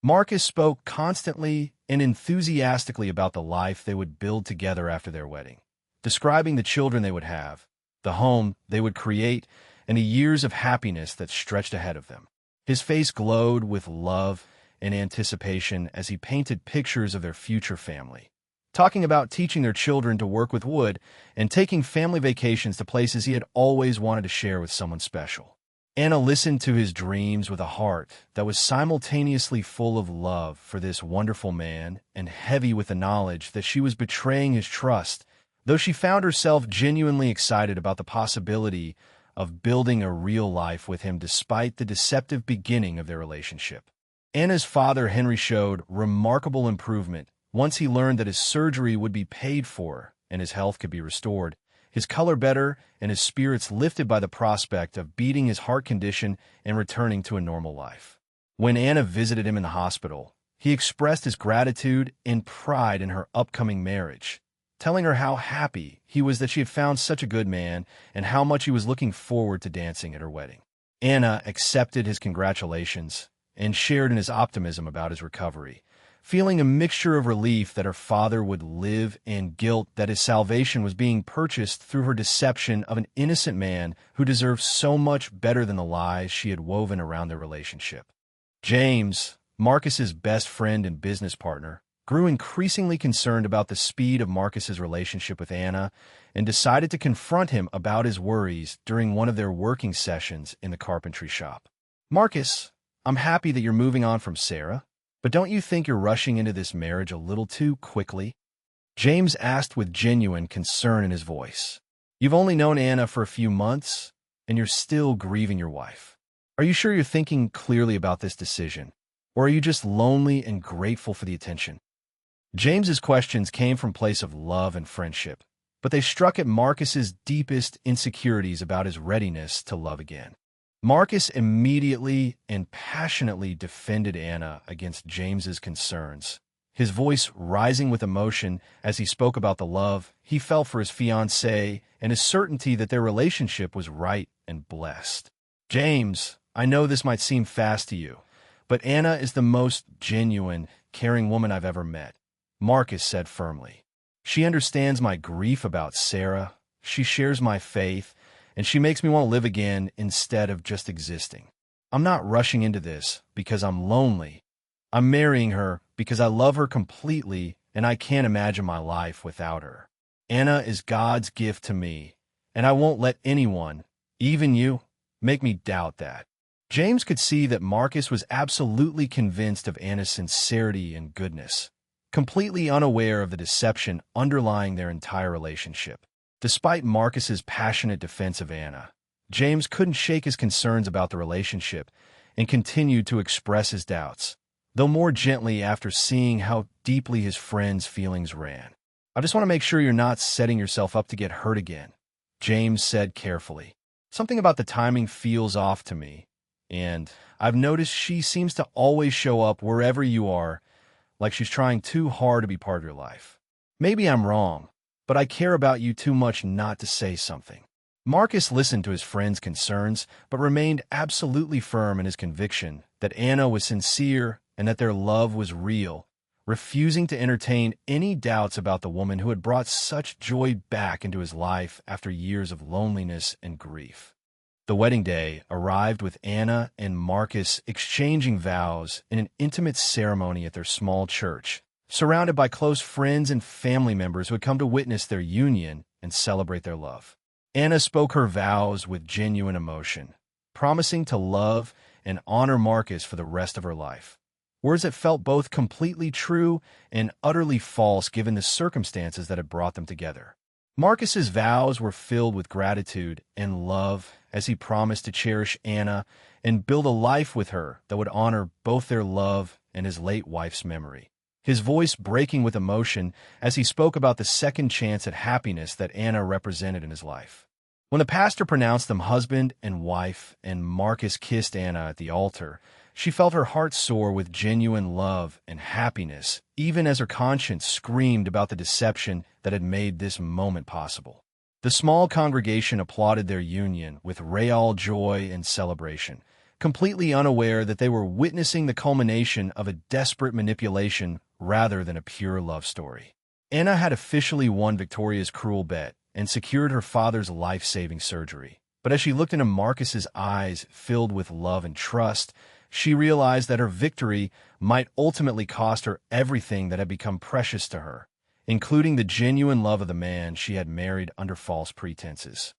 Marcus spoke constantly and enthusiastically about the life they would build together after their wedding, describing the children they would have, the home they would create, and the years of happiness that stretched ahead of them. His face glowed with love and anticipation as he painted pictures of their future family, talking about teaching their children to work with wood and taking family vacations to places he had always wanted to share with someone special. Anna listened to his dreams with a heart that was simultaneously full of love for this wonderful man and heavy with the knowledge that she was betraying his trust, though she found herself genuinely excited about the possibility of building a real life with him despite the deceptive beginning of their relationship. Anna's father, Henry, showed remarkable improvement once he learned that his surgery would be paid for and his health could be restored, his color better, and his spirits lifted by the prospect of beating his heart condition and returning to a normal life. When Anna visited him in the hospital, he expressed his gratitude and pride in her upcoming marriage, telling her how happy he was that she had found such a good man and how much he was looking forward to dancing at her wedding. Anna accepted his congratulations and shared in his optimism about his recovery, feeling a mixture of relief that her father would live and guilt that his salvation was being purchased through her deception of an innocent man who deserved so much better than the lies she had woven around their relationship. James, Marcus's best friend and business partner, grew increasingly concerned about the speed of Marcus's relationship with Anna and decided to confront him about his worries during one of their working sessions in the carpentry shop. "Marcus, I'm happy that you're moving on from Sarah, but don't you think you're rushing into this marriage a little too quickly?" James asked with genuine concern in his voice. "You've only known Anna for a few months, and you're still grieving your wife. Are you sure you're thinking clearly about this decision, or are you just lonely and grateful for the attention?" James's questions came from a place of love and friendship, but they struck at Marcus's deepest insecurities about his readiness to love again. Marcus immediately and passionately defended Anna against James's concerns, his voice rising with emotion as he spoke about the love he felt for his fiancée and his certainty that their relationship was right and blessed. "James, I know this might seem fast to you, but Anna is the most genuine, caring woman I've ever met," Marcus said firmly. "She understands my grief about Sarah, she shares my faith, and she makes me want to live again instead of just existing. I'm not rushing into this because I'm lonely. I'm marrying her because I love her completely and I can't imagine my life without her. Anna is God's gift to me, and I won't let anyone, even you, make me doubt that." James could see that Marcus was absolutely convinced of Anna's sincerity and goodness, completely unaware of the deception underlying their entire relationship. Despite Marcus's passionate defense of Anna, James couldn't shake his concerns about the relationship and continued to express his doubts, though more gently after seeing how deeply his friend's feelings ran. "I just want to make sure you're not setting yourself up to get hurt again," James said carefully. "Something about the timing feels off to me, and I've noticed she seems to always show up wherever you are, like she's trying too hard to be part of your life. Maybe I'm wrong, but I care about you too much not to say something." Marcus listened to his friend's concerns, but remained absolutely firm in his conviction that Anna was sincere and that their love was real, refusing to entertain any doubts about the woman who had brought such joy back into his life after years of loneliness and grief. The wedding day arrived with Anna and Marcus exchanging vows in an intimate ceremony at their small church, surrounded by close friends and family members who had come to witness their union and celebrate their love. Anna spoke her vows with genuine emotion, promising to love and honor Marcus for the rest of her life. Words that felt both completely true and utterly false given the circumstances that had brought them together. Marcus's vows were filled with gratitude and love as he promised to cherish Anna and build a life with her that would honor both their love and his late wife's memory. His voice breaking with emotion as he spoke about the second chance at happiness that Anna represented in his life. When the pastor pronounced them husband and wife and Marcus kissed Anna at the altar, she felt her heart soar with genuine love and happiness, even as her conscience screamed about the deception that had made this moment possible. The small congregation applauded their union with real joy and celebration, completely unaware that they were witnessing the culmination of a desperate manipulation rather than a pure love story. Anna had officially won Victoria's cruel bet and secured her father's life-saving surgery. But as she looked into Marcus's eyes filled with love and trust, she realized that her victory might ultimately cost her everything that had become precious to her, including the genuine love of the man she had married under false pretenses.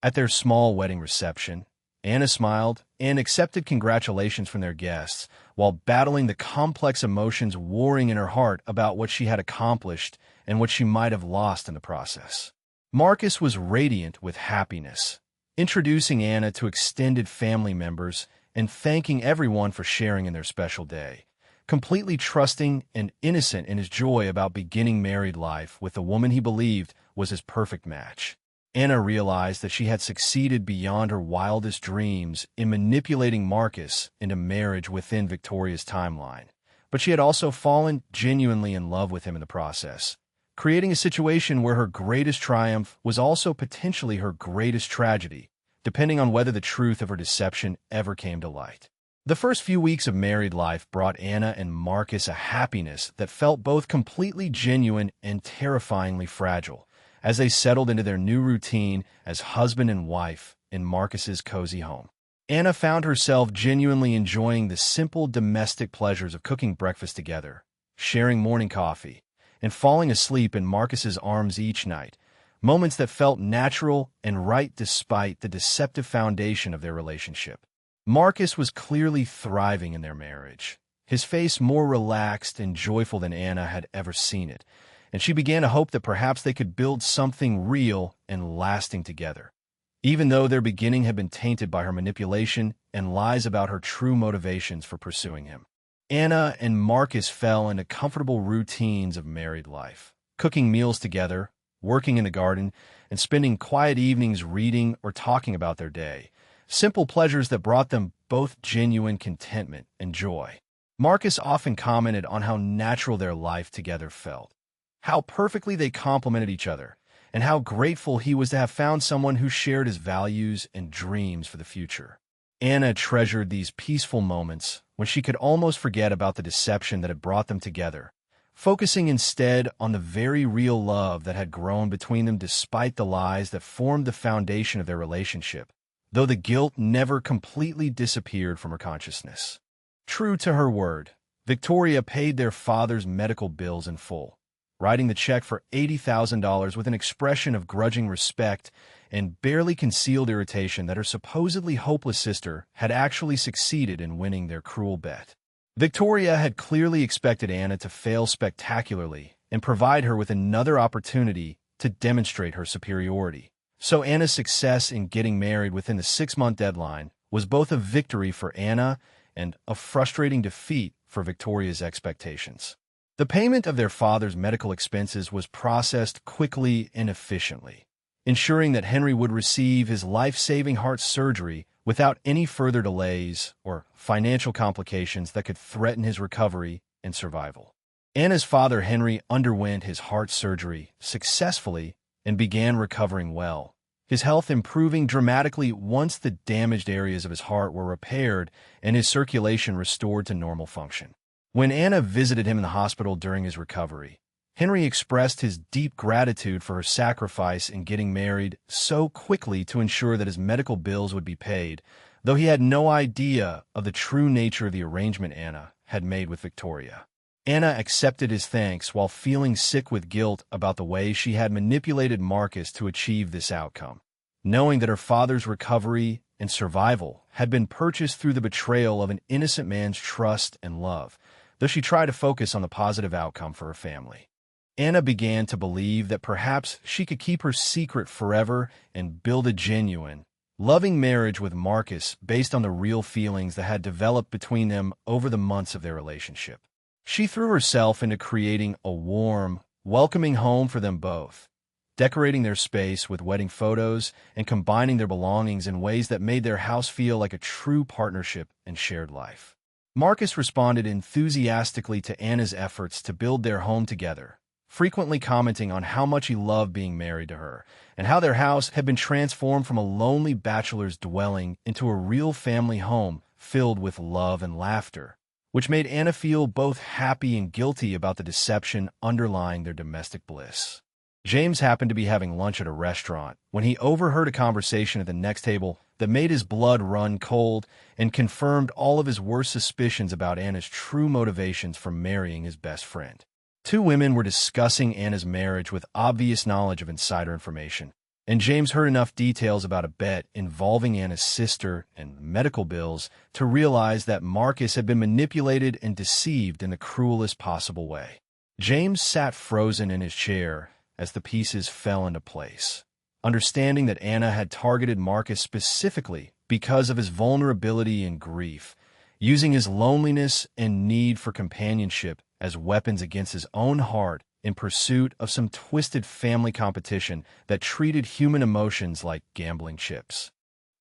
At their small wedding reception, Anna smiled and accepted congratulations from their guests while battling the complex emotions warring in her heart about what she had accomplished and what she might have lost in the process. Marcus was radiant with happiness, introducing Anna to extended family members and thanking everyone for sharing in their special day, completely trusting and innocent in his joy about beginning married life with the woman he believed was his perfect match. Anna realized that she had succeeded beyond her wildest dreams in manipulating Marcus into marriage within Victoria's timeline, but she had also fallen genuinely in love with him in the process, creating a situation where her greatest triumph was also potentially her greatest tragedy, depending on whether the truth of her deception ever came to light. The first few weeks of married life brought Anna and Marcus a happiness that felt both completely genuine and terrifyingly fragile as they settled into their new routine as husband and wife in Marcus's cozy home. Anna found herself genuinely enjoying the simple domestic pleasures of cooking breakfast together, sharing morning coffee, and falling asleep in Marcus's arms each night, moments that felt natural and right despite the deceptive foundation of their relationship. Marcus was clearly thriving in their marriage, his face more relaxed and joyful than Anna had ever seen it, and she began to hope that perhaps they could build something real and lasting together, even though their beginning had been tainted by her manipulation and lies about her true motivations for pursuing him. Anna and Marcus fell into comfortable routines of married life, cooking meals together, working in the garden, and spending quiet evenings reading or talking about their day, simple pleasures that brought them both genuine contentment and joy. Marcus often commented on how natural their life together felt, how perfectly they complemented each other, and how grateful he was to have found someone who shared his values and dreams for the future. Anna treasured these peaceful moments when she could almost forget about the deception that had brought them together, focusing instead on the very real love that had grown between them despite the lies that formed the foundation of their relationship, though the guilt never completely disappeared from her consciousness. True to her word, Victoria paid their father's medical bills in full, writing the check for $80,000 with an expression of grudging respect and barely concealed irritation that her supposedly hopeless sister had actually succeeded in winning their cruel bet. Victoria had clearly expected Anna to fail spectacularly and provide her with another opportunity to demonstrate her superiority. So Anna's success in getting married within the 6-month deadline was both a victory for Anna and a frustrating defeat for Victoria's expectations. The payment of their father's medical expenses was processed quickly and efficiently, ensuring that Henry would receive his life-saving heart surgery without any further delays or financial complications that could threaten his recovery and survival. Anna's father, Henry, underwent his heart surgery successfully and began recovering well, his health improving dramatically once the damaged areas of his heart were repaired and his circulation restored to normal function. When Anna visited him in the hospital during his recovery, Henry expressed his deep gratitude for her sacrifice in getting married so quickly to ensure that his medical bills would be paid, though he had no idea of the true nature of the arrangement Anna had made with Victoria. Anna accepted his thanks while feeling sick with guilt about the way she had manipulated Marcus to achieve this outcome, knowing that her father's recovery and survival had been purchased through the betrayal of an innocent man's trust and love, though she tried to focus on the positive outcome for her family. Anna began to believe that perhaps she could keep her secret forever and build a genuine, loving marriage with Marcus based on the real feelings that had developed between them over the months of their relationship. She threw herself into creating a warm, welcoming home for them both, decorating their space with wedding photos and combining their belongings in ways that made their house feel like a true partnership and shared life. Marcus responded enthusiastically to Anna's efforts to build their home together, frequently commenting on how much he loved being married to her and how their house had been transformed from a lonely bachelor's dwelling into a real family home filled with love and laughter, which made Anna feel both happy and guilty about the deception underlying their domestic bliss. James happened to be having lunch at a restaurant when he overheard a conversation at the next table that made his blood run cold and confirmed all of his worst suspicions about Anna's true motivations for marrying his best friend. Two women were discussing Anna's marriage with obvious knowledge of insider information, and James heard enough details about a bet involving Anna's sister and medical bills to realize that Marcus had been manipulated and deceived in the cruelest possible way. James sat frozen in his chair as the pieces fell into place, understanding that Anna had targeted Marcus specifically because of his vulnerability and grief, using his loneliness and need for companionship as weapons against his own heart in pursuit of some twisted family competition that treated human emotions like gambling chips.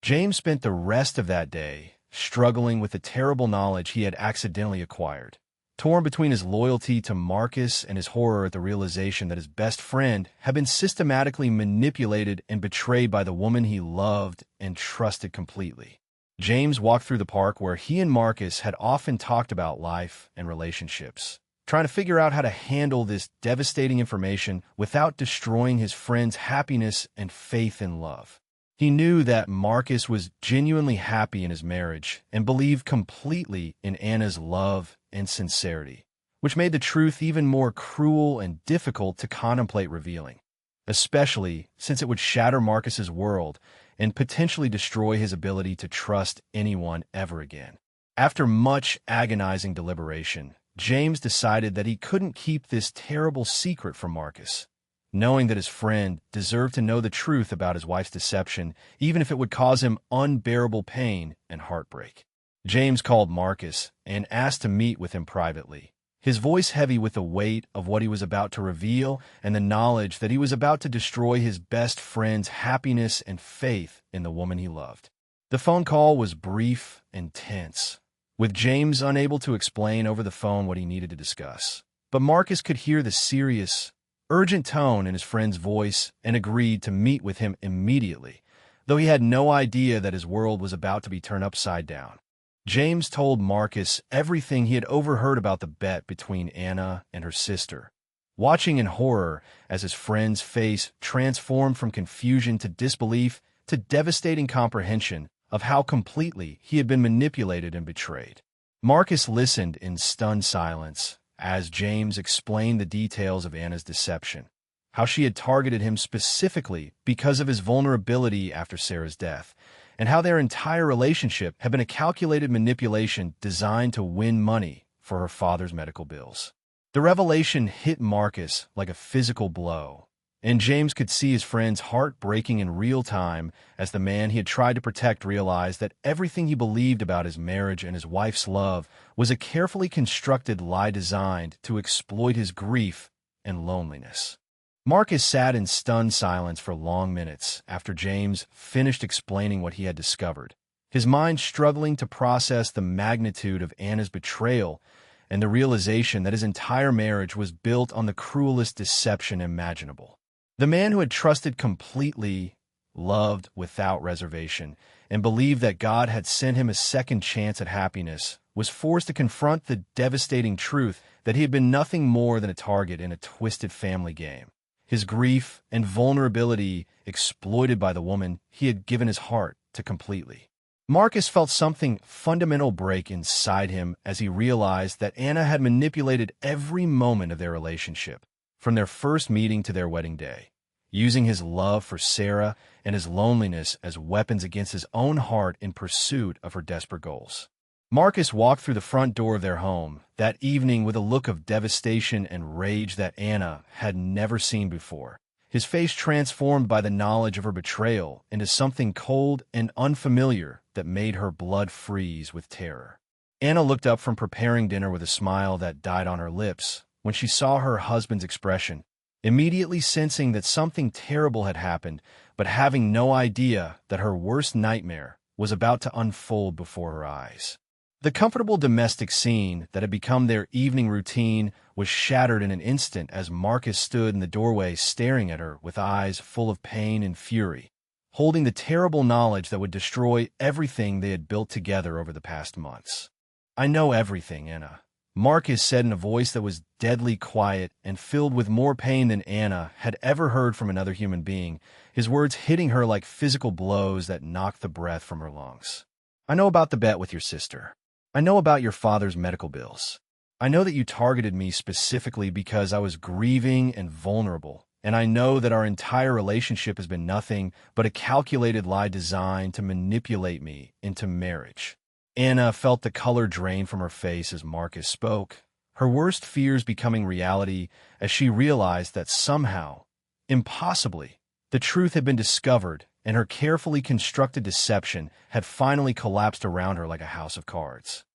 James spent the rest of that day struggling with the terrible knowledge he had accidentally acquired, torn between his loyalty to Marcus and his horror at the realization that his best friend had been systematically manipulated and betrayed by the woman he loved and trusted completely. James walked through the park where he and Marcus had often talked about life and relationships, trying to figure out how to handle this devastating information without destroying his friend's happiness and faith in love. He knew that Marcus was genuinely happy in his marriage and believed completely in Anna's love and sincerity, which made the truth even more cruel and difficult to contemplate revealing, especially since it would shatter Marcus's world and potentially destroy his ability to trust anyone ever again. After much agonizing deliberation, James decided that he couldn't keep this terrible secret from Marcus, knowing that his friend deserved to know the truth about his wife's deception, even if it would cause him unbearable pain and heartbreak. James called Marcus and asked to meet with him privately, his voice heavy with the weight of what he was about to reveal and the knowledge that he was about to destroy his best friend's happiness and faith in the woman he loved. The phone call was brief and tense, with James unable to explain over the phone what he needed to discuss. But Marcus could hear the serious, urgent tone in his friend's voice and agreed to meet with him immediately, though he had no idea that his world was about to be turned upside down. James told Marcus everything he had overheard about the bet between Anna and her sister, watching in horror as his friend's face transformed from confusion to disbelief to devastating comprehension of how completely he had been manipulated and betrayed. Marcus listened in stunned silence, as James explained the details of Anna's deception, how she had targeted him specifically because of his vulnerability after Sarah's death, and how their entire relationship had been a calculated manipulation designed to win money for her father's medical bills. The revelation hit Marcus like a physical blow, and James could see his friend's heart breaking in real time as the man he had tried to protect realized that everything he believed about his marriage and his wife's love was a carefully constructed lie designed to exploit his grief and loneliness. Marcus sat in stunned silence for long minutes after James finished explaining what he had discovered, his mind struggling to process the magnitude of Anna's betrayal and the realization that his entire marriage was built on the cruelest deception imaginable. The man who had trusted completely, loved without reservation, and believed that God had sent him a second chance at happiness was forced to confront the devastating truth that he had been nothing more than a target in a twisted family game. His grief and vulnerability exploited by the woman he had given his heart to completely. Marcus felt something fundamental break inside him as he realized that Anna had manipulated every moment of their relationship, from their first meeting to their wedding day, using his love for Sarah and his loneliness as weapons against his own heart in pursuit of her desperate goals. Marcus walked through the front door of their home that evening with a look of devastation and rage that Anna had never seen before, his face transformed by the knowledge of her betrayal into something cold and unfamiliar that made her blood freeze with terror. Anna looked up from preparing dinner with a smile that died on her lips when she saw her husband's expression, immediately sensing that something terrible had happened, but having no idea that her worst nightmare was about to unfold before her eyes. The comfortable domestic scene that had become their evening routine was shattered in an instant as Marcus stood in the doorway staring at her with eyes full of pain and fury, holding the terrible knowledge that would destroy everything they had built together over the past months. "I know everything, Anna," Marcus said in a voice that was deadly quiet and filled with more pain than Anna had ever heard from another human being, his words hitting her like physical blows that knocked the breath from her lungs. "I know about the bet with your sister. I know about your father's medical bills. I know that you targeted me specifically because I was grieving and vulnerable, and I know that our entire relationship has been nothing but a calculated lie designed to manipulate me into marriage." Anna felt the color drain from her face as Marcus spoke, her worst fears becoming reality as she realized that somehow, impossibly, the truth had been discovered and her carefully constructed deception had finally collapsed around her like a house of cards.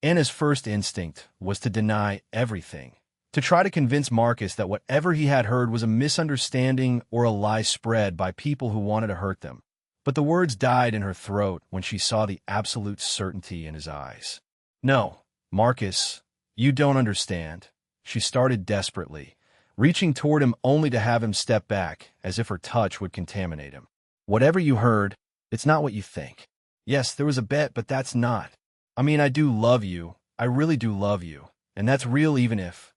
Anna's first instinct was to deny everything, to try to convince Marcus that whatever he had heard was a misunderstanding or a lie spread by people who wanted to hurt them. But the words died in her throat when she saw the absolute certainty in his eyes. "No, Marcus, you don't understand," she started desperately, reaching toward him only to have him step back as if her touch would contaminate him. "Whatever you heard, it's not what you think. Yes, there was a bet, but that's not. I mean, I do love you. I really do love you. And that's real even if..."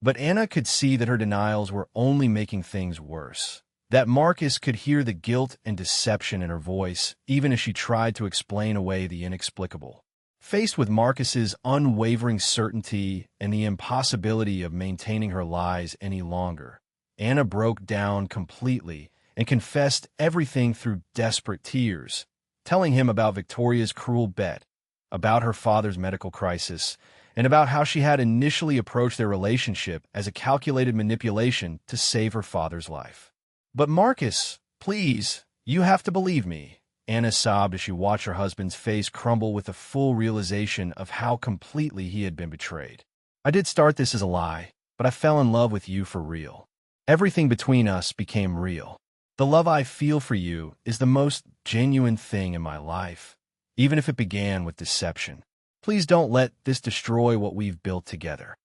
But Anna could see that her denials were only making things worse, that Marcus could hear the guilt and deception in her voice, even as she tried to explain away the inexplicable. Faced with Marcus's unwavering certainty and the impossibility of maintaining her lies any longer, Anna broke down completely and confessed everything through desperate tears, telling him about Victoria's cruel bet, about her father's medical crisis, and about how she had initially approached their relationship as a calculated manipulation to save her father's life. "But Marcus, please, you have to believe me," Anna sobbed as she watched her husband's face crumble with the full realization of how completely he had been betrayed. "I did start this as a lie, but I fell in love with you for real. Everything between us became real. The love I feel for you is the most genuine thing in my life, even if it began with deception. Please don't let this destroy what we've built together."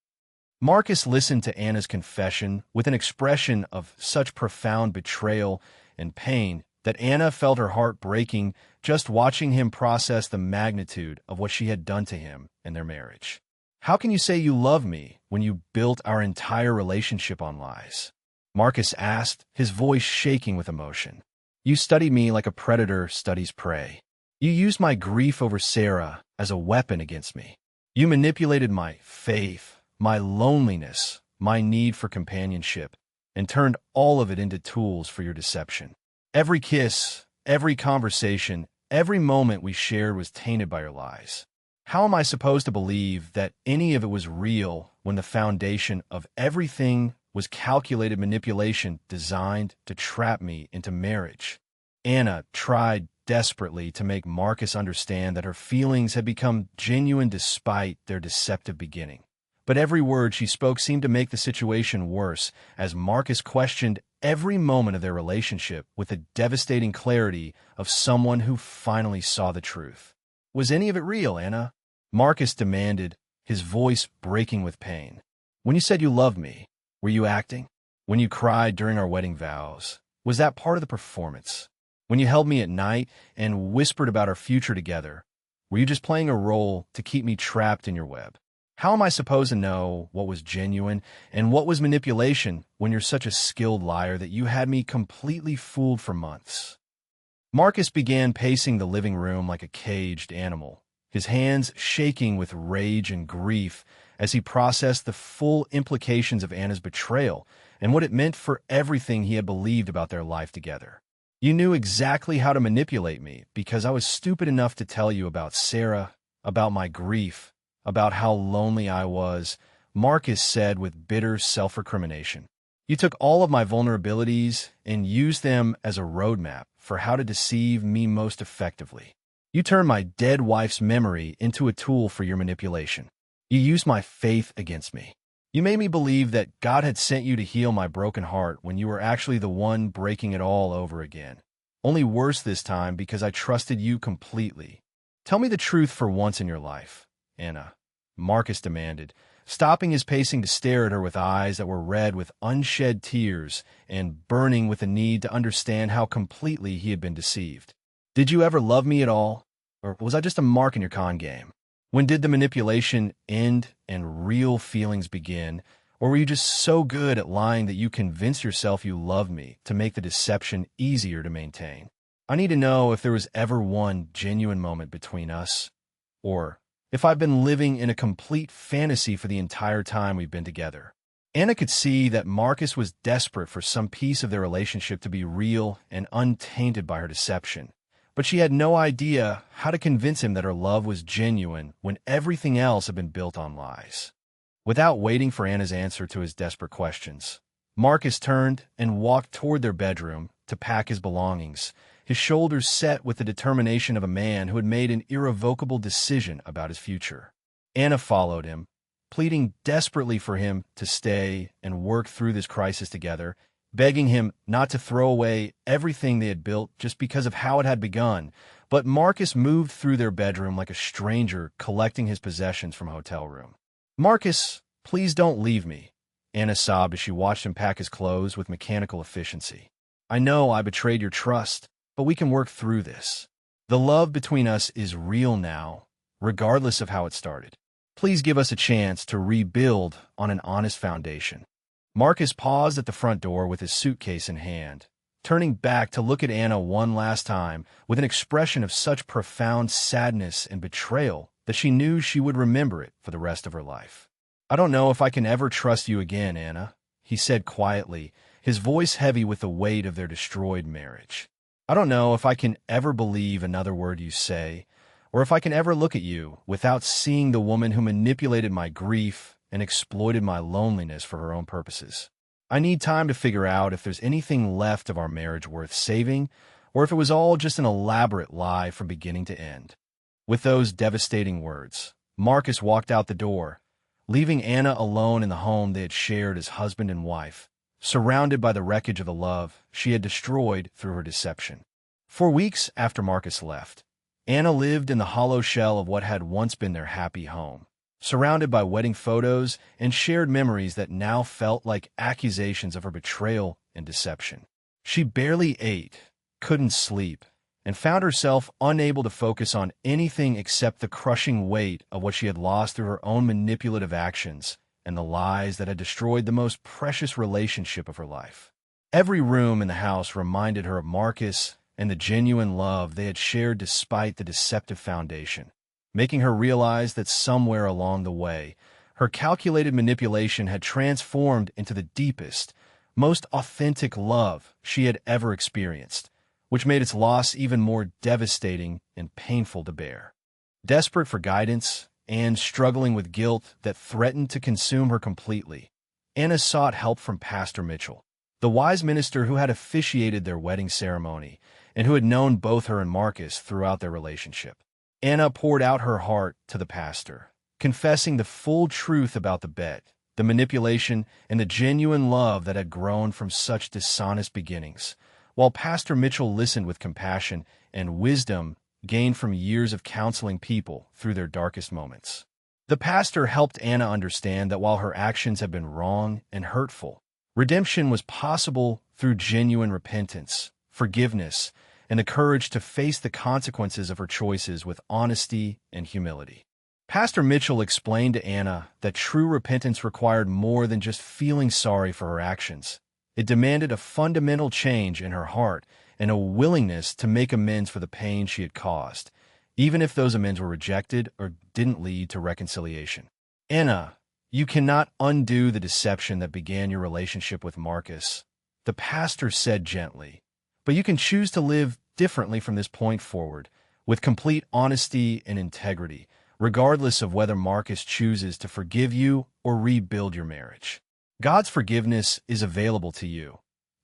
Marcus listened to Anna's confession with an expression of such profound betrayal and pain that Anna felt her heart breaking just watching him process the magnitude of what she had done to him and their marriage. "How can you say you love me when you built our entire relationship on lies?" Marcus asked, his voice shaking with emotion. "You studied me like a predator studies prey. You used my grief over Sarah as a weapon against me. You manipulated my faith, my loneliness, my need for companionship, and turned all of it into tools for your deception. Every kiss, every conversation, every moment we shared was tainted by your lies. How am I supposed to believe that any of it was real when the foundation of everything was calculated manipulation designed to trap me into marriage? Anna tried desperately to make Marcus understand that her feelings had become genuine despite their deceptive beginning. But every word she spoke seemed to make the situation worse as Marcus questioned every moment of their relationship with the devastating clarity of someone who finally saw the truth. Was any of it real, Anna? Marcus demanded, his voice breaking with pain. When you said you loved me, were you acting? When you cried during our wedding vows, was that part of the performance? When you held me at night and whispered about our future together, were you just playing a role to keep me trapped in your web? How am I supposed to know what was genuine and what was manipulation when you're such a skilled liar that you had me completely fooled for months? Marcus began pacing the living room like a caged animal, his hands shaking with rage and grief as he processed the full implications of Anna's betrayal and what it meant for everything he had believed about their life together. You knew exactly how to manipulate me because I was stupid enough to tell you about Sarah, about my grief, about how lonely I was, Marcus said with bitter self-recrimination. You took all of my vulnerabilities and used them as a roadmap for how to deceive me most effectively. You turned my dead wife's memory into a tool for your manipulation. You used my faith against me. You made me believe that God had sent you to heal my broken heart when you were actually the one breaking it all over again. Only worse this time because I trusted you completely. Tell me the truth for once in your life, Anna, Marcus demanded, stopping his pacing to stare at her with eyes that were red with unshed tears and burning with the need to understand how completely he had been deceived. Did you ever love me at all? Or was I just a mark in your con game? When did the manipulation end and real feelings begin? Or were you just so good at lying that you convinced yourself you loved me to make the deception easier to maintain? I need to know if there was ever one genuine moment between us, or if I've been living in a complete fantasy for the entire time we've been together. Anna could see that Marcus was desperate for some piece of their relationship to be real and untainted by her deception. But she had no idea how to convince him that her love was genuine when everything else had been built on lies. Without waiting for Anna's answer to his desperate questions, Marcus turned and walked toward their bedroom to pack his belongings, his shoulders set with the determination of a man who had made an irrevocable decision about his future. Anna followed him, pleading desperately for him to stay and work through this crisis together, begging him not to throw away everything they had built just because of how it had begun. But Marcus moved through their bedroom like a stranger collecting his possessions from a hotel room. Marcus, please don't leave me, Anna sobbed as she watched him pack his clothes with mechanical efficiency. I know I betrayed your trust, but we can work through this. The love between us is real now, regardless of how it started. Please give us a chance to rebuild on an honest foundation. Marcus paused at the front door with his suitcase in hand, turning back to look at Anna one last time with an expression of such profound sadness and betrayal that she knew she would remember it for the rest of her life. I don't know if I can ever trust you again, Anna, he said quietly, his voice heavy with the weight of their destroyed marriage. I don't know if I can ever believe another word you say, or if I can ever look at you without seeing the woman who manipulated my grief and exploited my loneliness for her own purposes. I need time to figure out if there's anything left of our marriage worth saving, or if it was all just an elaborate lie from beginning to end. With those devastating words, Marcus walked out the door, leaving Anna alone in the home they had shared as husband and wife, surrounded by the wreckage of the love she had destroyed through her deception. For weeks after Marcus left, Anna lived in the hollow shell of what had once been their happy home, surrounded by wedding photos and shared memories that now felt like accusations of her betrayal and deception. She barely ate, couldn't sleep, and found herself unable to focus on anything except the crushing weight of what she had lost through her own manipulative actions and the lies that had destroyed the most precious relationship of her life. Every room in the house reminded her of Marcus and the genuine love they had shared despite the deceptive foundation, making her realize that somewhere along the way, Her calculated manipulation had transformed into the deepest, most authentic love she had ever experienced, which made its loss even more devastating and painful to bear. Desperate for guidance and struggling with guilt that threatened to consume her completely, Anna sought help from Pastor Mitchell, the wise minister who had officiated their wedding ceremony and who had known both her and Marcus throughout their relationship. Anna poured out her heart to the pastor, confessing the full truth about the bet, the manipulation, and the genuine love that had grown from such dishonest beginnings, while Pastor Mitchell listened with compassion and wisdom gained from years of counseling people through their darkest moments. The pastor helped Anna understand that while her actions had been wrong and hurtful, redemption was possible through genuine repentance, forgiveness, and the courage to face the consequences of her choices with honesty and humility. Pastor Mitchell explained to Anna that true repentance required more than just feeling sorry for her actions. It demanded a fundamental change in her heart and a willingness to make amends for the pain she had caused, even if those amends were rejected or didn't lead to reconciliation. Anna, you cannot undo the deception that began your relationship with Marcus, the pastor said gently, but you can choose to live differently from this point forward, with complete honesty and integrity, regardless of whether Marcus chooses to forgive you or rebuild your marriage. God's forgiveness is available to you,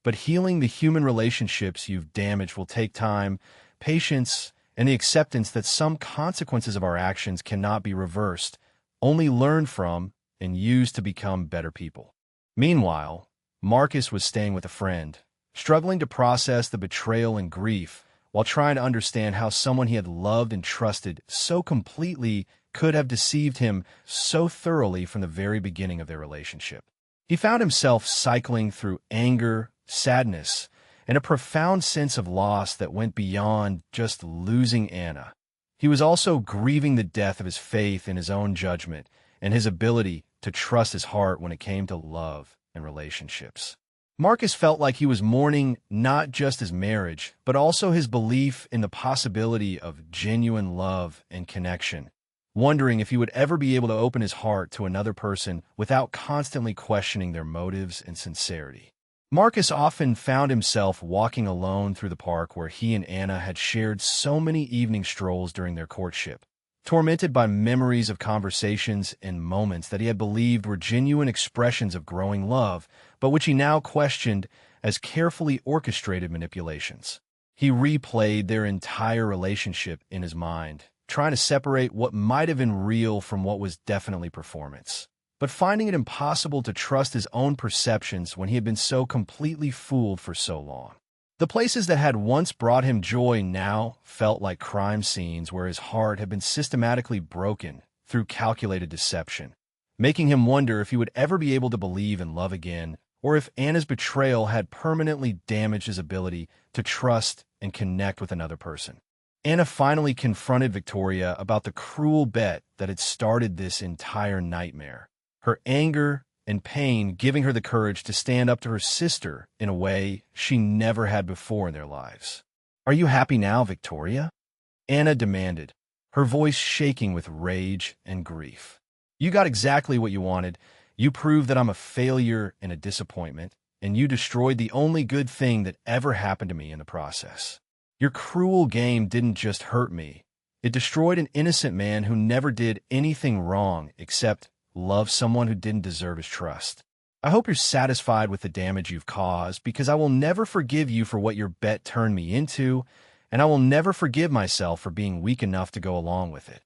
but healing the human relationships you've damaged will take time, patience, and the acceptance that some consequences of our actions cannot be reversed, only learned from and used to become better people. Meanwhile, Marcus was staying with a friend, struggling to process the betrayal and grief while trying to understand how someone he had loved and trusted so completely could have deceived him so thoroughly from the very beginning of their relationship. He found himself cycling through anger, sadness, and a profound sense of loss that went beyond just losing Anna. He was also grieving the death of his faith in his own judgment and his ability to trust his heart when it came to love and relationships. Marcus felt like he was mourning not just his marriage, but also his belief in the possibility of genuine love and connection, wondering if he would ever be able to open his heart to another person without constantly questioning their motives and sincerity. Marcus often found himself walking alone through the park where he and Anna had shared so many evening strolls during their courtship, tormented by memories of conversations and moments that he had believed were genuine expressions of growing love, but which he now questioned as carefully orchestrated manipulations. He replayed their entire relationship in his mind, trying to separate what might have been real from what was definitely performance, but finding it impossible to trust his own perceptions when he had been so completely fooled for so long. The places that had once brought him joy now felt like crime scenes where his heart had been systematically broken through calculated deception, making him wonder if he would ever be able to believe in love again, or if Anna's betrayal had permanently damaged his ability to trust and connect with another person. Anna finally confronted Victoria about the cruel bet that had started this entire nightmare, her anger and pain giving her the courage to stand up to her sister in a way she never had before in their lives. "Are you happy now, Victoria?" Anna demanded, her voice shaking with rage and grief. "You got exactly what you wanted. You proved that I'm a failure and a disappointment, and you destroyed the only good thing that ever happened to me in the process. Your cruel game didn't just hurt me. It destroyed an innocent man who never did anything wrong except love someone who didn't deserve his trust. I hope you're satisfied with the damage you've caused, because I will never forgive you for what your bet turned me into, and I will never forgive myself for being weak enough to go along with it."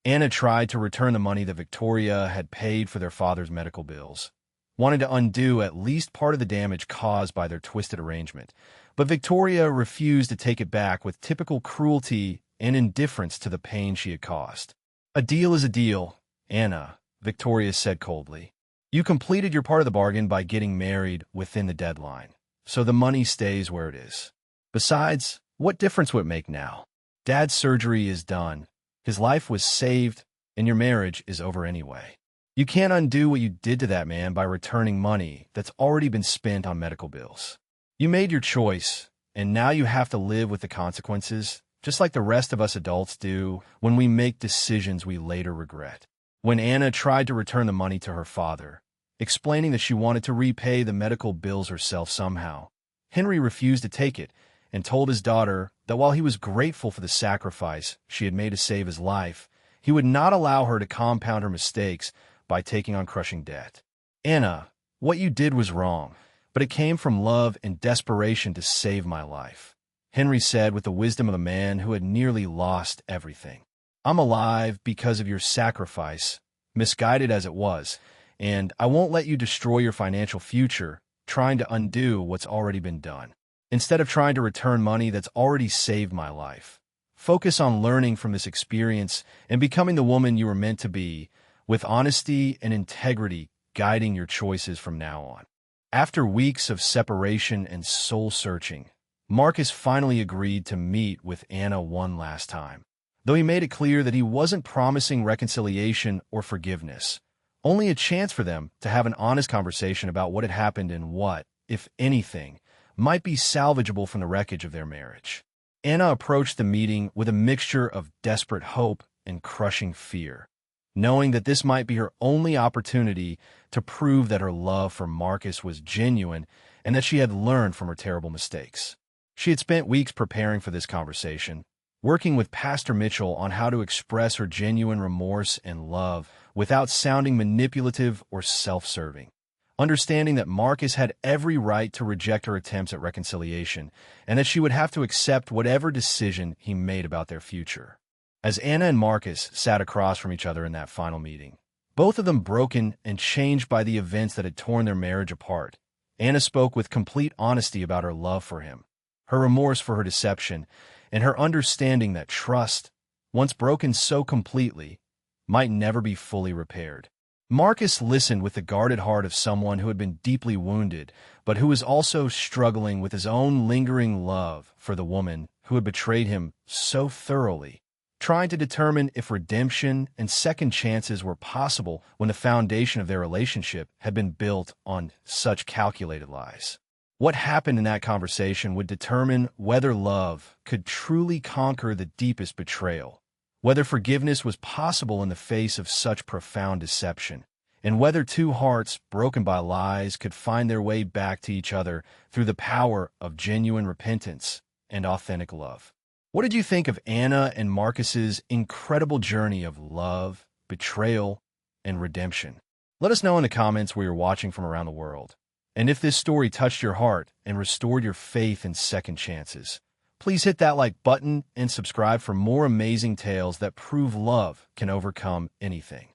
Anna tried to return the money that Victoria had paid for their father's medical bills, wanting to undo at least part of the damage caused by their twisted arrangement, but Victoria refused to take it back with typical cruelty and indifference to the pain she had caused. "A deal is a deal, Anna," Victoria said coldly. "You completed your part of the bargain by getting married within the deadline, so the money stays where it is. Besides, what difference would it make now? Dad's surgery is done, his life was saved, and your marriage is over anyway. You can't undo what you did to that man by returning money that's already been spent on medical bills. You made your choice, and now you have to live with the consequences, just like the rest of us adults do when we make decisions we later regret." When Anna tried to return the money to her father, explaining that she wanted to repay the medical bills herself somehow, Henry refused to take it and told his daughter that while he was grateful for the sacrifice she had made to save his life, he would not allow her to compound her mistakes by taking on crushing debt. "Anna, what you did was wrong, but it came from love and desperation to save my life," Henry said with the wisdom of a man who had nearly lost everything. "I'm alive because of your sacrifice, misguided as it was, and I won't let you destroy your financial future trying to undo what's already been done. Instead of trying to return money that's already saved my life, focus on learning from this experience and becoming the woman you were meant to be, with honesty and integrity guiding your choices from now on." After weeks of separation and soul-searching, Marcus finally agreed to meet with Anna one last time. Though he made it clear that he wasn't promising reconciliation or forgiveness, only a chance for them to have an honest conversation about what had happened and what, if anything, might be salvageable from the wreckage of their marriage. Anna approached the meeting with a mixture of desperate hope and crushing fear, knowing that this might be her only opportunity to prove that her love for Marcus was genuine and that she had learned from her terrible mistakes. She had spent weeks preparing for this conversation, working with Pastor Mitchell on how to express her genuine remorse and love without sounding manipulative or self-serving, understanding that Marcus had every right to reject her attempts at reconciliation and that she would have to accept whatever decision he made about their future. As Anna and Marcus sat across from each other in that final meeting, both of them broken and changed by the events that had torn their marriage apart, Anna spoke with complete honesty about her love for him, her remorse for her deception, and her understanding that trust, once broken so completely, might never be fully repaired. Marcus listened with the guarded heart of someone who had been deeply wounded, but who was also struggling with his own lingering love for the woman who had betrayed him so thoroughly, trying to determine if redemption and second chances were possible when the foundation of their relationship had been built on such calculated lies. What happened in that conversation would determine whether love could truly conquer the deepest betrayal, whether forgiveness was possible in the face of such profound deception, and whether two hearts broken by lies could find their way back to each other through the power of genuine repentance and authentic love. What did you think of Anna and Marcus's incredible journey of love, betrayal, and redemption? Let us know in the comments where you're watching from around the world. And if this story touched your heart and restored your faith in second chances, please hit that like button and subscribe for more amazing tales that prove love can overcome anything.